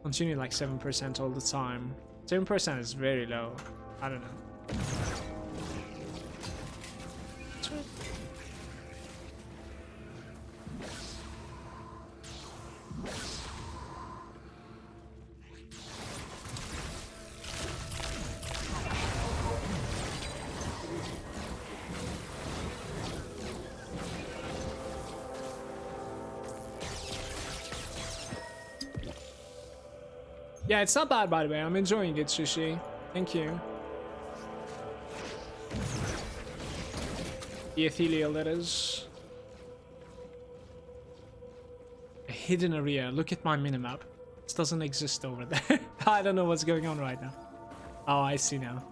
continue like 7% all the time. 7% is very low. I don't know. Yeah, it's not bad, by the way. I'm enjoying it, Sushi. Thank you. The ethereal, that is. A hidden area. Look at my minimap. This doesn't exist over there. I don't know what's going on right now. Oh, I see now.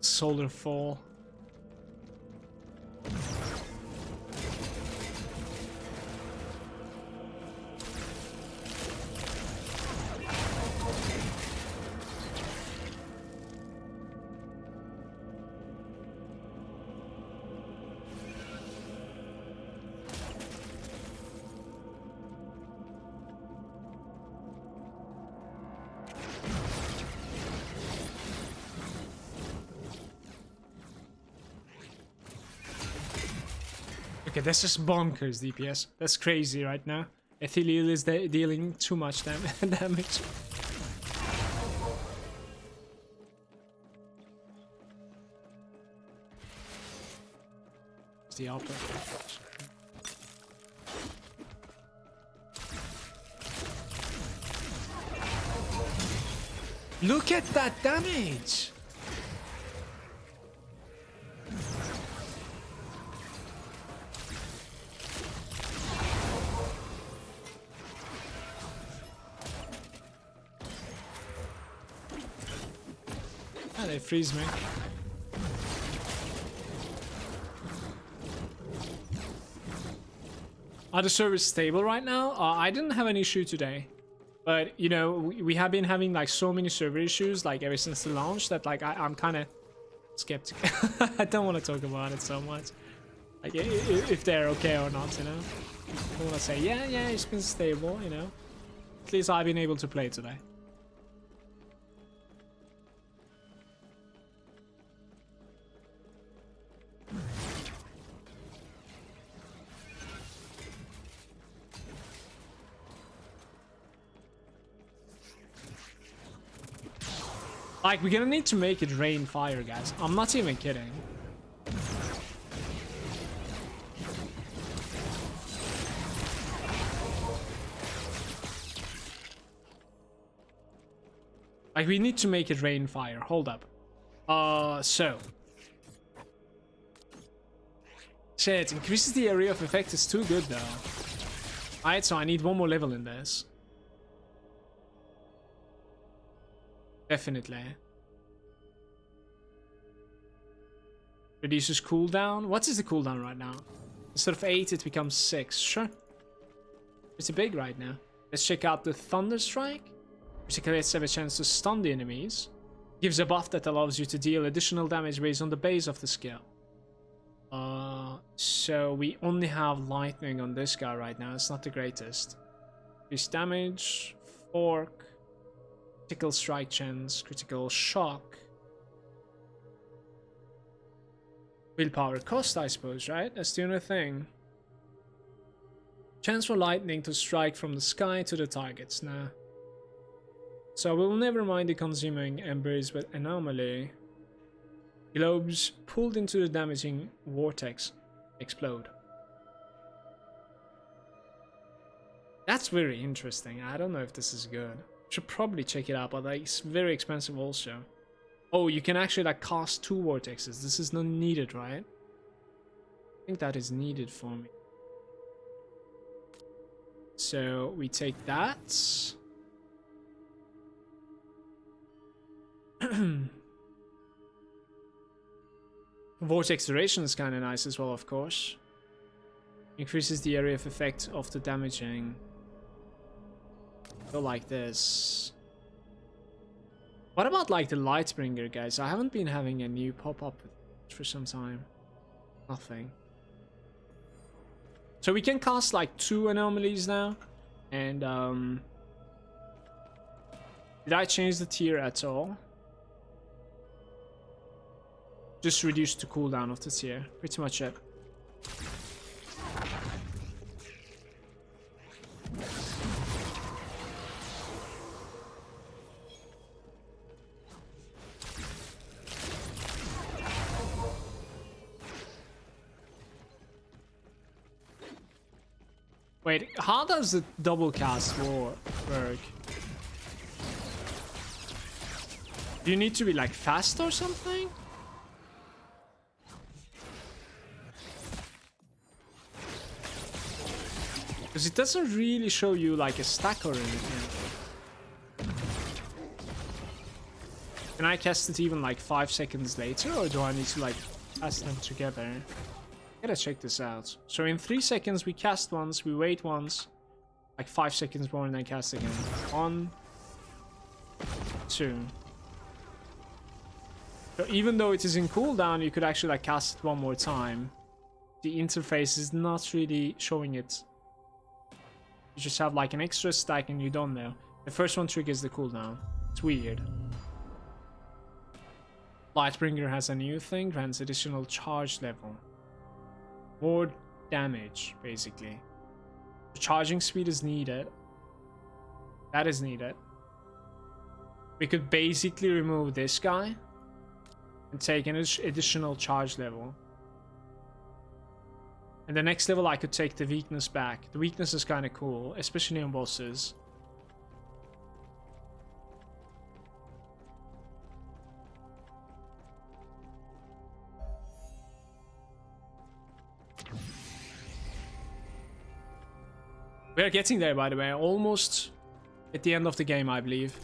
Solar fall. Okay, this is bonkers DPS. That's crazy right now. Ethereal is dealing too much damage. It's the upper. Look at that damage! Ah, they freeze me. Are the servers stable right now? I didn't have an issue today. But, you know, we have been having, like, so many server issues, like, ever since the launch that, like, I'm kind of skeptical. I don't want to talk about it so much. Like, if they're okay or not, you know? I want to say, yeah, it's been stable, you know? At least I've been able to play today. Like, we're gonna need to make it rain fire, guys. I'm not even kidding. Like, we need to make it rain fire. Hold up. So. Shit, increases the area of effect is too good, though. Alright, so I need one more level in this. Definitely. Reduces cooldown. What is the cooldown right now? Instead of 8, it becomes 6. Sure. It's big right now. Let's check out the Thunder Strike. Critically have a chance to stun the enemies. Gives a buff that allows you to deal additional damage based on the base of the skill. So we only have lightning on this guy right now. It's not the greatest. Increased damage. Fork. Critical strike chance, critical shock. Willpower cost, I suppose, right? That's the only thing. Chance for lightning to strike from the sky to the targets. Nah. So we will never mind the consuming embers with anomaly. Globes pulled into the damaging vortex explode. That's very interesting. I don't know if this is good. Should probably check it out, but like, it's very expensive also. Oh, you can actually like cast 2 vortexes. This is not needed, right? I think that is needed for me. So we take that. Vortex duration is kind of nice as well, of course. Increases the area of effect of the damaging. Go like this. What about like the Lightbringer, guys? I haven't been having a new pop-up for some time. Nothing. So we can cast like 2 anomalies now. And did I change the tier at all? just reduce the cooldown of the tier. Pretty much it. Wait, how does the double cast work? Do you need to be like fast or something? Because it doesn't really show you like a stack or anything. Can I cast it even like 5 seconds later, or do I need to like cast them together? Gotta check this out. So in 3 seconds we cast once, we wait once, like 5 seconds more and then cast again. 1, 2. So even though it is in cooldown, you could actually like cast it one more time. The interface is not really showing it. You just have like an extra stack and you don't know. The first one triggers the cooldown. It's weird. Lightbringer has a new thing, grants additional charge level. More damage, basically. The charging speed is needed. That is needed. We could basically remove this guy and take an additional charge level. And the next level I could take the weakness back. The weakness is kind of cool, especially on bosses. We are getting there, by the way. Almost at the end of the game, I believe.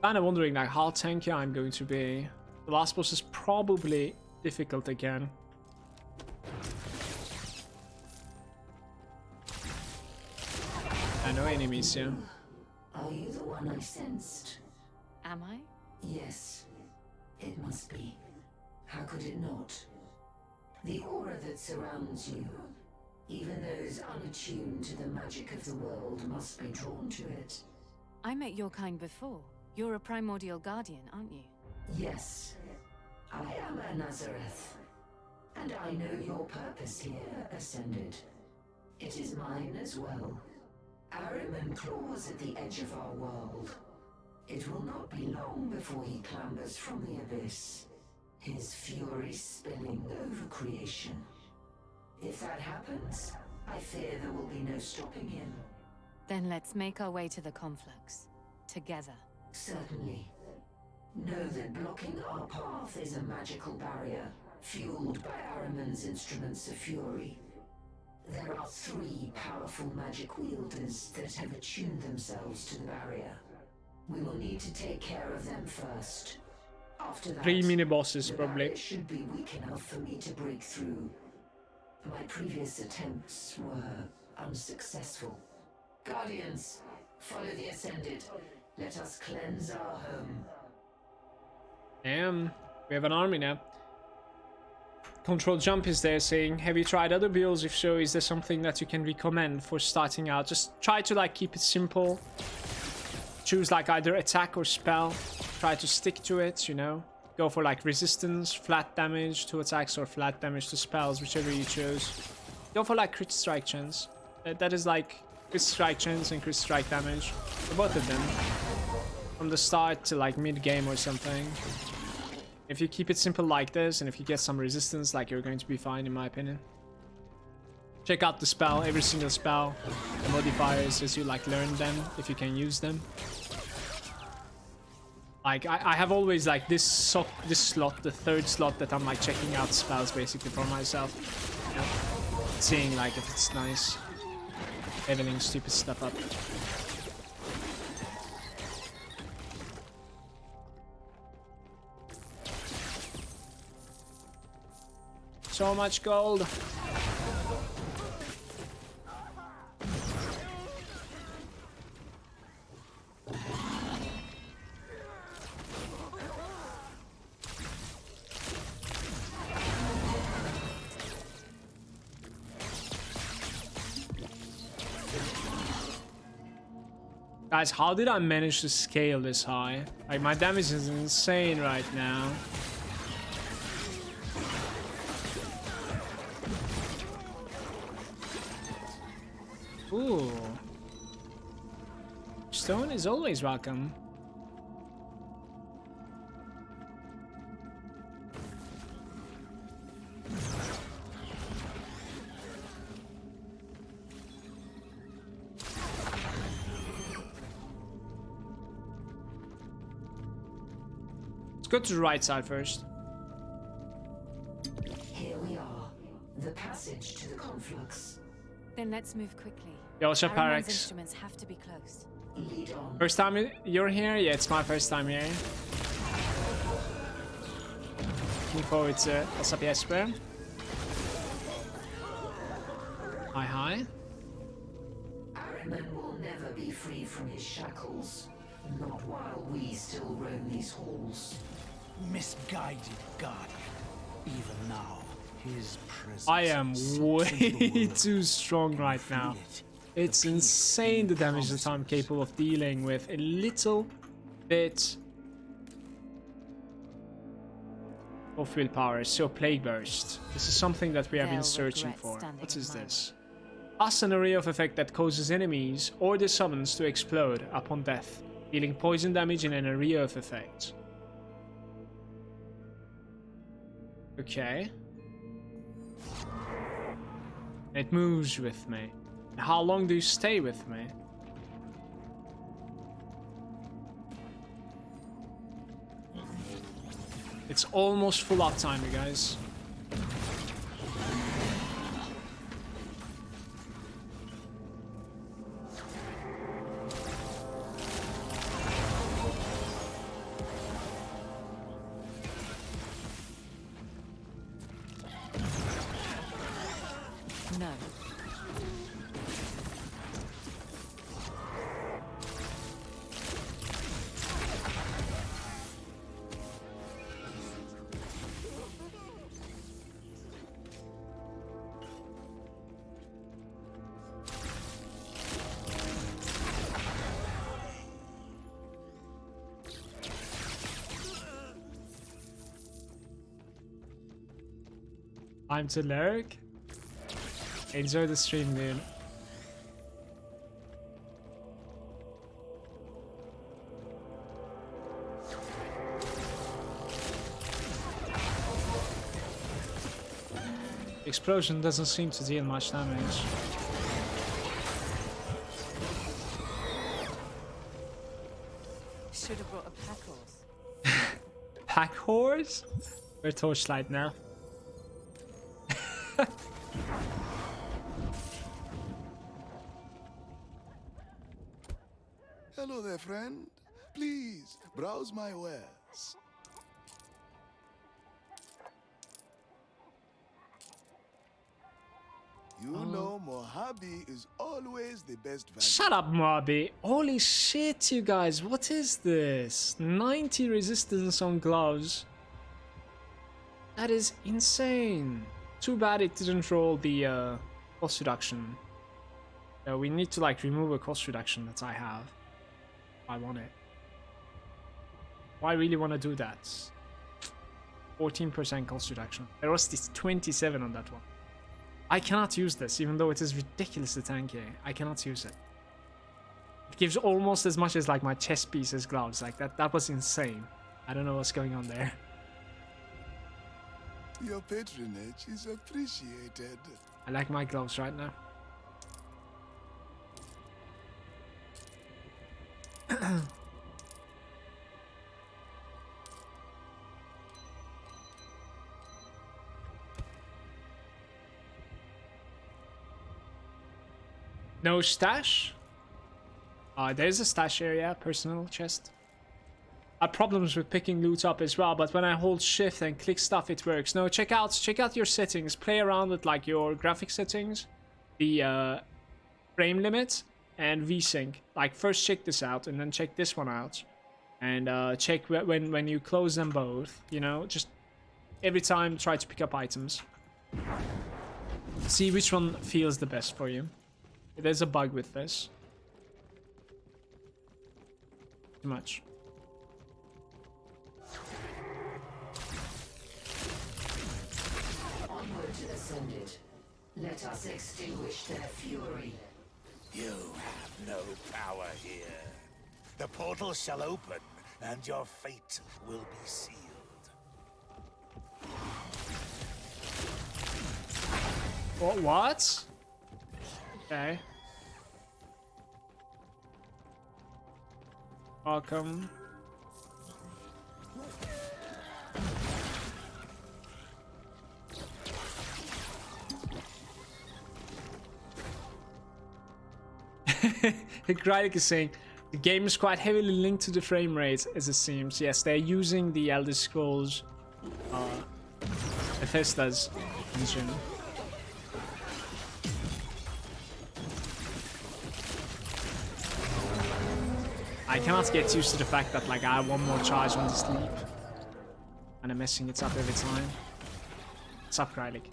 Kind of wondering like how tanky I'm going to be. The last boss is probably difficult again. I know enemies here. Are you the one I sensed? Am I? Yes, it must be. How could it not? The aura that surrounds you, even those unattuned to the magic of the world must be drawn to it. I met your kind before. You're a primordial guardian, aren't you? Yes, I am a Nazareth, and I know your purpose here, Ascended. It is mine as well. Ahriman claws at the edge of our world. It will not be long before he clambers from the abyss, his fury spilling over creation. If that happens, I fear there will be no stopping him. Then let's make our way to the conflux. Together. Certainly. Know that blocking our path is a magical barrier, fueled by Ahriman's instruments of fury. There are 3 powerful magic wielders that have attuned themselves to the barrier. We will need to take care of them first. After that, 3 mini bosses the probably. barrier should be weak enough for me to break through. My previous attempts were unsuccessful. Guardians, follow the Ascended. Let us cleanse our home. Damn, we have an army now. Control Jump is there saying, have you tried other builds? If so, is there something that you can recommend for starting out? Just try to like keep it simple. Choose like either attack or spell. Try to stick to it, you know. Go for like resistance, flat damage to attacks or flat damage to spells, whichever you choose. Go for like crit strike chance. That is like crit strike chance and crit strike damage for both of them. From the start to like mid game or something. If you keep it simple like this, and if you get some resistance, like you're going to be fine in my opinion. Check out the spell, every single spell, the modifiers as you like learn them, if you can use them. Like I have always like this slot, the 3rd slot that I'm like checking out spells basically for myself. You know? Seeing like if it's nice. Leveling stupid stuff up. So much gold. Guys, how did I manage to scale this high? Like, my damage is insane right now. Ooh. Stone is always welcome. Let's go to the right side first. Here we are. The passage to the conflux. Then let's move quickly. Yo, what's up, Ahriman's Parex? instruments have to be close. Lead on. First time you're here? Yeah, it's my first time here. Looking forward to it. What's up, Jesper? Hi, hi. Ahriman will never be free from his shackles. Not while we still roam these halls. Misguided guardian. Even now, his presence. I am seeps into the way world. too strong right Feel now. it. It's The peace insane the and damage that I'm promises. capable of dealing with a little bit of willpower. So Plague Burst. This is something that we have been They'll searching regret for. standing What in is my this? Cast an array of effect that causes enemies or their summons to explode upon death, dealing poison damage in an area of effect. Okay. It moves with me. How long do you stay with me? It's almost full uptime, you guys. No. Time to lurk. Enjoy the stream, dude. Explosion doesn't seem to deal much damage. Should have brought a pack horse. Pack horse? We're torchlight now. Hello there, friend. Please, browse my wares. You know Mojave is always the best value. Shut up, Mobby. Holy shit, you guys. What is this? 90 resistance on gloves. That is insane. Too bad it didn't roll the cost reduction. We need to like remove a cost reduction that I have. I want it. I really want to do that. 14% cost reduction. There was this 27 on that one. I cannot use this, even though it is ridiculously tanky. I cannot use it. It gives almost as much as like my chest piece as gloves. Like that was insane. I don't know what's going on there. Your patronage is appreciated. I like my gloves right now. No stash? There's a stash area, personal chest. I have problems with picking loot up as well, but when I hold shift and click stuff, it works. No, check out your settings. Play around with like your graphic settings, the frame limit, and VSync. Like first check this out, and then check this one out, and check when you close them both. You know, just every time try to pick up items. See which one feels the best for you. There's a bug with this. Too much. Onward, Ascended. Let us extinguish their fury. You have no power here. The portal shall open, and your fate will be sealed. What? Okay. Welcome. Krylik is saying the game is quite heavily linked to the frame rate, as it seems. Yes, they're using the Elder Scrolls Bethesda's engine. I cannot get used to the fact that like I have one more charge on the sleep and I'm messing it up every time. What's up, Krylik?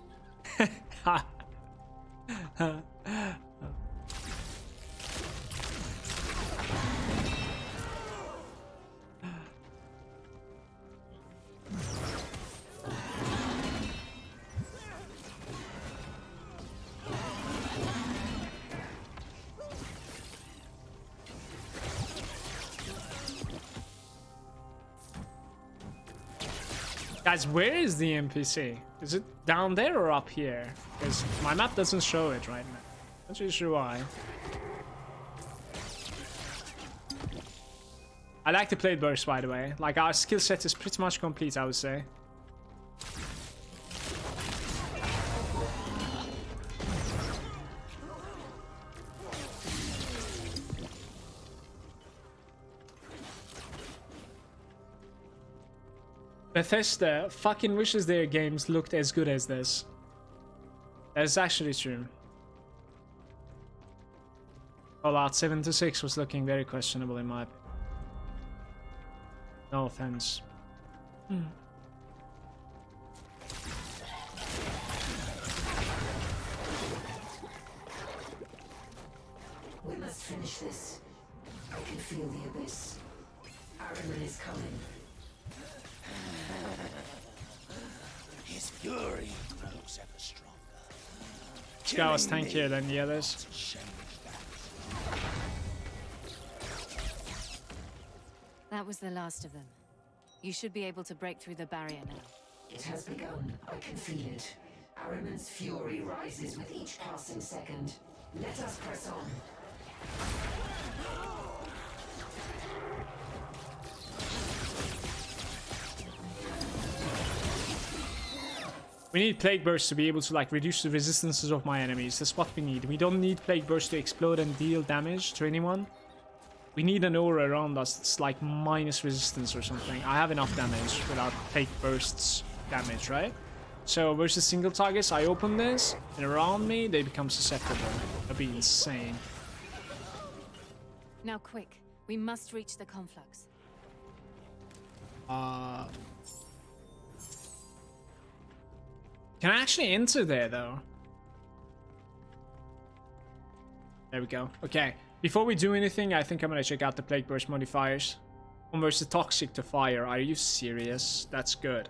Guys, where is the NPC? Is it down there or up here? Because my map doesn't show it right now. Not really sure why. I like the plate burst, by the way. Like, our skill set is pretty much complete, I would say. Bethesda fucking wishes their games looked as good as this. That's actually true. Fallout 76 was looking very questionable in my opinion. No offense. We must finish this. I can feel the abyss. Araman is coming. His fury grows ever stronger. This guy was tankier than the others. That was the last of them. You should be able to break through the barrier now. It has begun. I can feel it. Araman's fury rises with each passing second. Let us press on. We need Plague Burst to be able to like reduce the resistances of my enemies. That's what we need. We don't need Plague Burst to explode and deal damage to anyone. We need an aura around us that's like minus resistance or something. I have enough damage without Plague Burst's damage, right? So versus single targets, I open this, and around me, they become susceptible. That'd be insane. Now quick, we must reach the conflux. Can I actually enter there, though? There we go. Okay. Before we do anything, I think I'm gonna check out the Plague Burst modifiers. Converts the toxic to fire. Are you serious? That's good.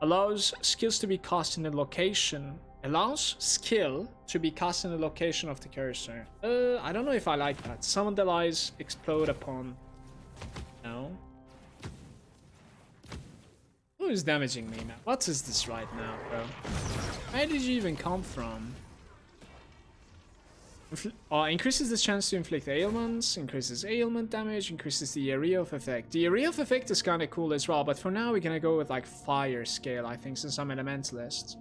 Allows skills to be cast in the location. Allows skill to be cast in the location of the cursor. I don't know if I like that. Some of the lies explode upon. No. Who is damaging me now? What is this right now, bro? Where did you even come from? Increases the chance to inflict ailments, increases ailment damage, increases the area of effect. The area of effect is kind of cool as well, but for now we're gonna go with like fire scale, I think, since I'm Elementalist.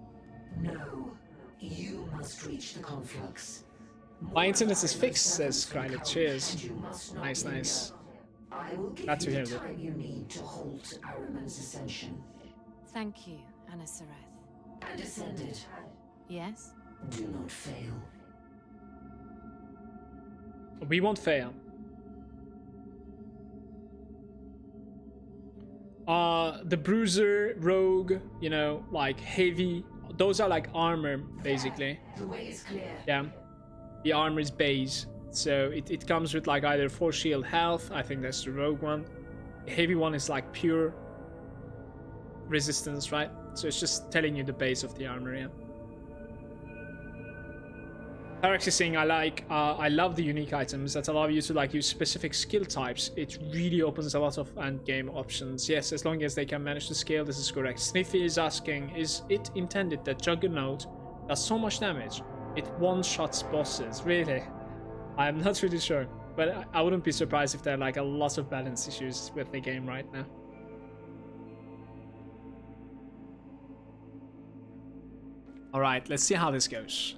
No, you must reach the conflux. My internet is fixed, says Krylik. Cheers. Nice, nice. I will give Glad to you hear the that. time you need to halt Araman's ascension. Thank you, ANNIHILATION. And Ascended, Yes? do not fail. We won't fail. The Bruiser, Rogue, you know, like heavy, those are like armor, basically. The way is clear. Yeah. The armor is base. So it comes with like either 4 shield health, I think that's the rogue one. The heavy one is like pure resistance, right? So it's just telling you the base of the armor, yeah. Parax is saying, I love the unique items that allow you to like use specific skill types. It really opens a lot of end game options. Yes, as long as they can manage to scale, this is correct. Sniffy is asking, is it intended that Juggernaut does so much damage? It one-shots bosses, really? I'm not really sure, but I wouldn't be surprised if there are like a lot of balance issues with the game right now. Alright, let's see how this goes.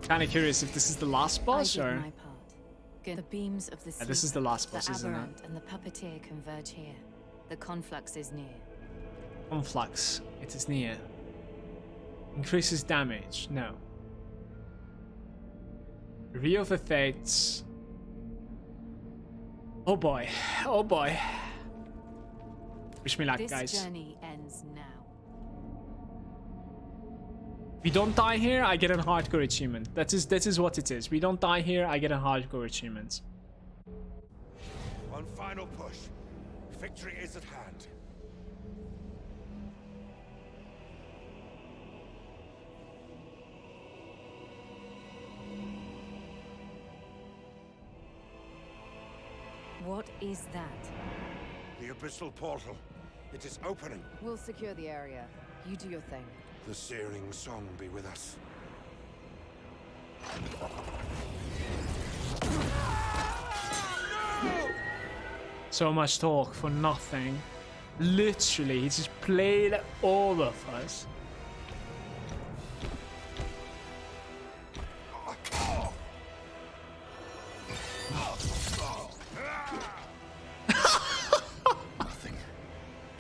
Kind of curious if this is the last boss, or... My part. The beams of the sea, this is the last boss, the isn't it? Aberrant and the Puppeteer converge here. The conflux is near. Conflux, it is near. Increases damage, no. Review of the Fates. Oh boy, oh boy. Wish me luck, guys. This journey ends now. We don't die here, I get a hardcore achievement. That is what it is. We don't die here, I get a hardcore achievement. One final push. Victory is at hand. What is that? The abyssal portal. It is opening. We'll secure the area. You do your thing. The searing song be with us. So much talk for nothing. Literally, he just played all of us. Nothing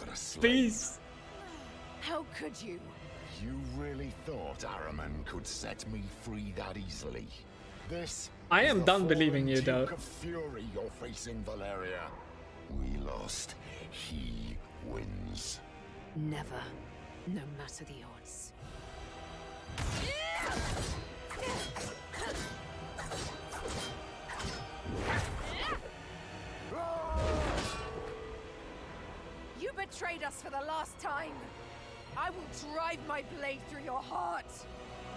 but a slave. Please. How could you? You really thought Araman could set me free that easily? This I is am the done believing fallen you, though. Duke of Fury you're facing, Valeria. We lost. He wins. Never. No matter the odds. You betrayed us for the last time. I will drive my blade through your heart.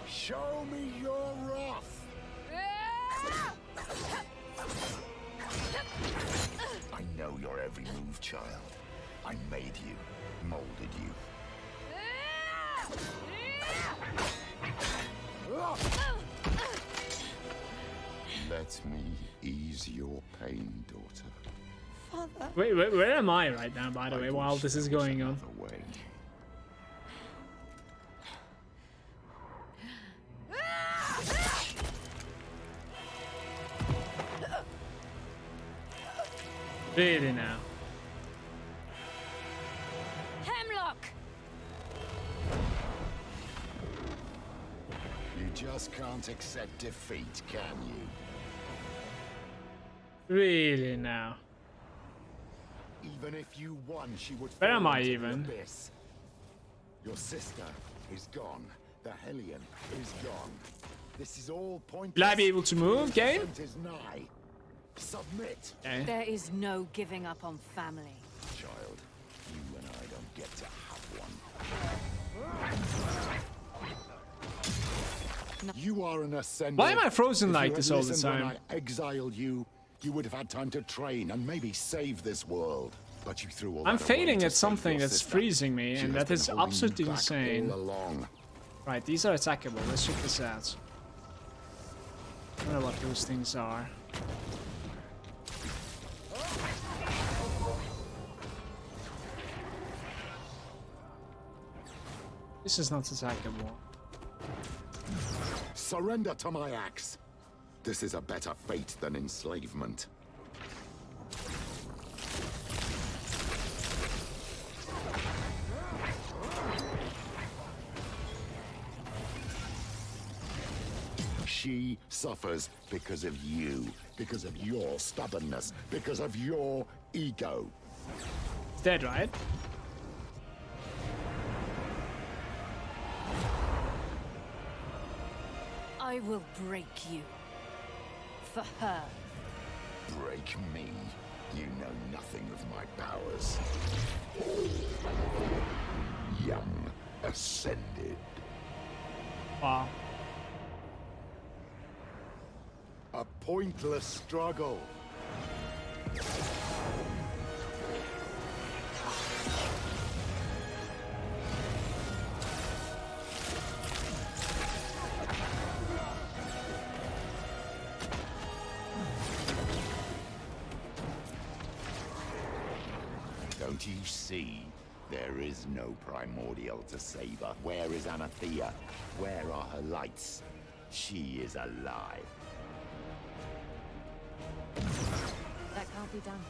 Show me your wrath. I know your every move, child. I made you, molded you. Let me ease your pain, daughter. Father. Wait, where am I right now, by the way, while this is going on? Way. Really now? Hemlock! You just can't accept defeat, can you? Really now? Even if you won, she would. Where am fall I into the even? abyss. Your sister is gone. The Hellion is gone. This is all pointless. Will I be able to move, game? It is nigh. Submit. Okay. There is no giving up on family. Child, you and I don't get to have one. You are an ascendant. Why am I frozen If like you this had all the listened time? When I exiled you, you would have had time to train and maybe save this world. But you threw all I'm that away failing to at save something your that's sister. freezing me, She and has that been is holding you absolutely back insane. all along. Right, these are attackable. Let's check this out. I don't know what those things are. This is not attackable. Surrender to my axe. This is a better fate than enslavement. She suffers because of you, because of your stubbornness, because of your ego. It's dead, right? I will break you. for her. Break me. You know nothing of my powers. Young Ascended. Wow. A pointless struggle. Don't you see? There is no primordial to save her. Where is Anathea? Where are her lights? She is alive. That can't be done.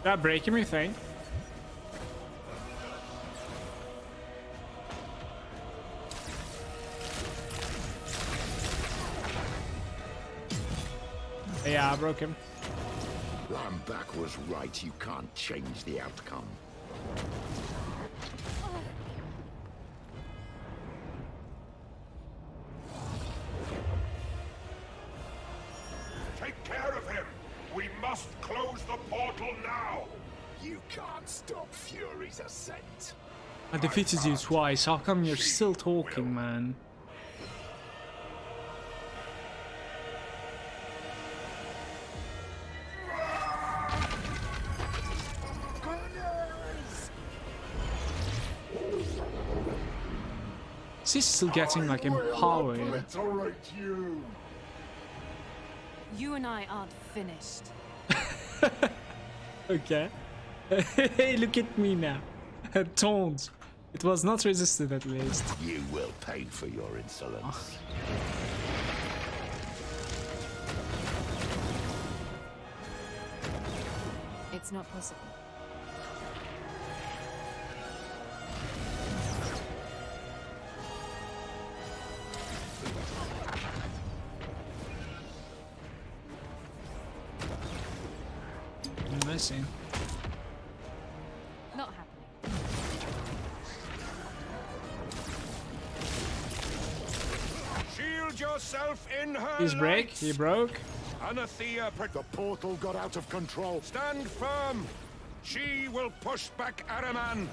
Did I break him, you think? Yeah, I broke him. Lambak was right. You can't change the outcome. Take care of him! We must close the portal now! You can't stop Fury's ascent. I defeated you twice. How come you're still talking, man? Is he still getting like empowered? You and I aren't finished. Okay. Hey, look at me now. Taunt. It was not resisted at least. You will pay for your insolence. It's not possible. I see. Not happening. Shield yourself in her He's break. lights. He broke. Anathea, The portal got out of control. stand firm. She will push back Araman.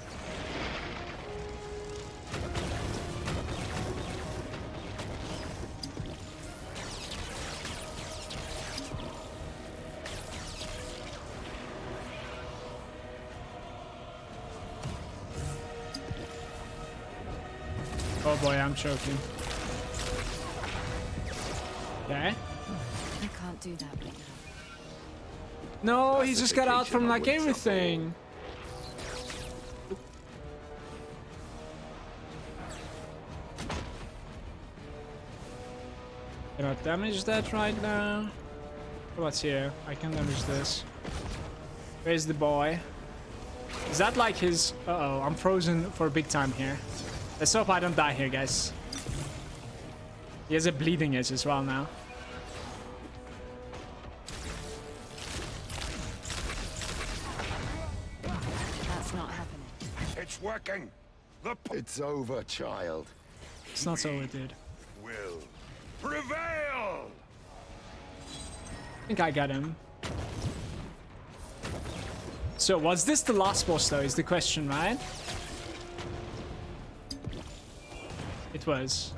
Oh boy, I'm choking. Okay. I can't do that right now. No, he just got out from like everything. Cannot damage that right now. What's here? I can damage this. Where's the boy? Is that like his... Uh-oh, I'm frozen for big time here. Let's hope I don't die here, guys. He has a bleeding edge as well now. That's not happening. It's working. It's over, child. It's not over, dude. Will prevail. I think I got him. So, was this the last boss, though, is the question, right? It was.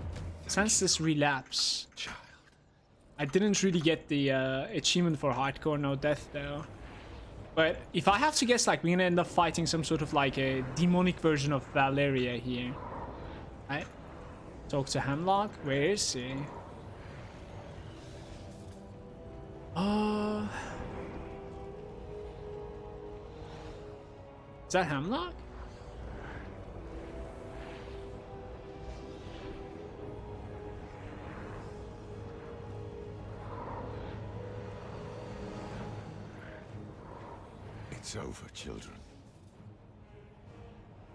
Since this relapse, Child. I didn't really get the achievement for hardcore no death, though. But if I have to guess, like, we're gonna end up fighting some sort of, like, a demonic version of Valeria here. Right? Talk to Hemlock? Where is he? Is that Hemlock? It's over, children.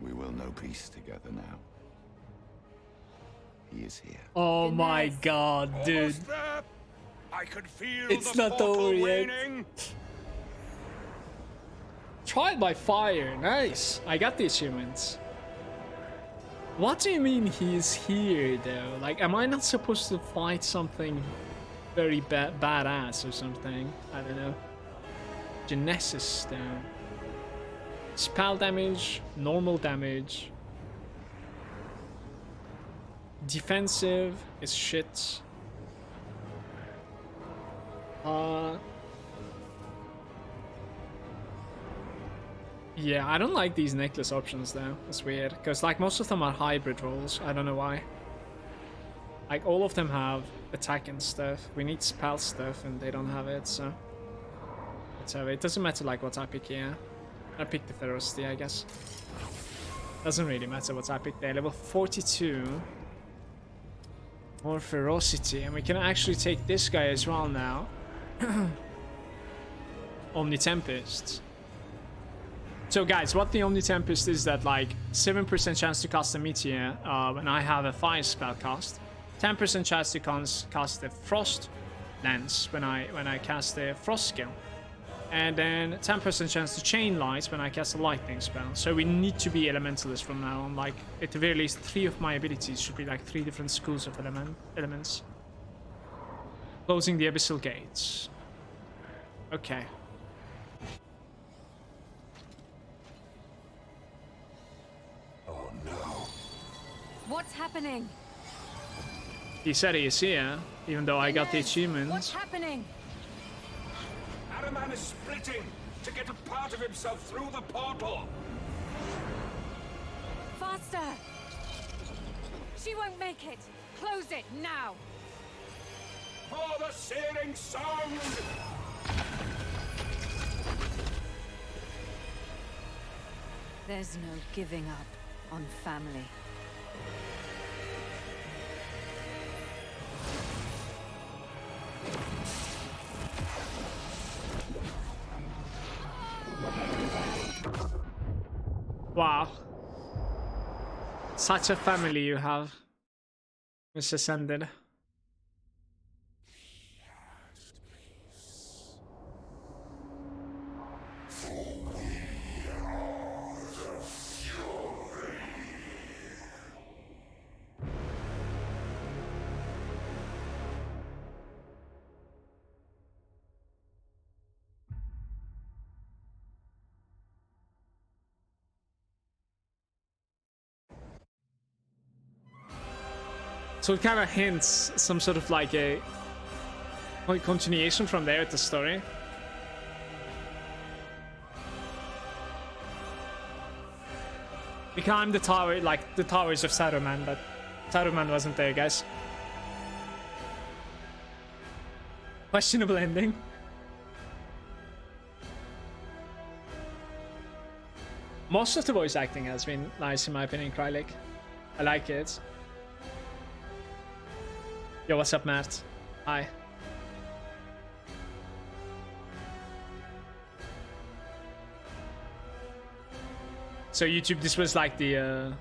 We will know peace together now. He is here. Oh my god, dude. Almost there. I can feel It's the not portal over yet. waning. Trial by fire. Nice. I got the achievements. What do you mean he's here, though? Like, am I not supposed to fight something very badass or something? I don't know. Genesis Stone. Spell damage, normal damage. Defensive is shit. Yeah, I don't like these necklace options though. It's weird, because like most of them are hybrid rolls. I don't know why. Like all of them have attack and stuff. We need spell stuff and they don't have it, so let's have it. It doesn't matter like what I pick here. I pick the ferocity, I guess. Doesn't really matter what I pick there. Level 42. More ferocity, and we can actually take this guy as well now. Omni Tempest. So guys, what the Omni Tempest is that like 7% chance to cast a meteor when I have a fire spell cast, 10% chance to cast a frost lance when I cast a frost skill, and then 10% chance to chain light when I cast a lightning spell. So we need to be Elementalist from now on. Like at the very least 3 of my abilities should be like 3 different schools of elements. Closing the abyssal gates. Okay. Oh no. What's happening? He said he is here, even though I got the What's achievement. happening? Araman is splitting to get a part of himself through the portal. Faster! She won't make it. Close it now. For the searing sound! There's no giving up on family. Wow. Such a family you have, Miss Ascended. So it kind of hints some sort of like a continuation from there at the story. We climbed the tower, like the towers of Saruman, but Saruman wasn't there, guys. Questionable ending. Most of the voice acting has been nice in my opinion, Krylik. I like it. Yo, what's up, Matt? Hi. So YouTube, this was like the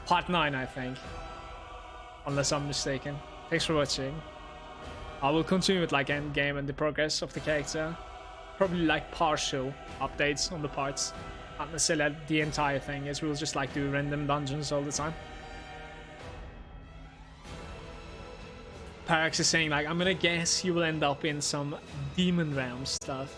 part 9, I think, unless I'm mistaken. Thanks for watching. I will continue with like end game and the progress of the character. Probably like partial updates on the parts, not necessarily the entire thing, as we'll just like do random dungeons all the time. Parax is saying like, I'm gonna guess you will end up in some demon realm stuff.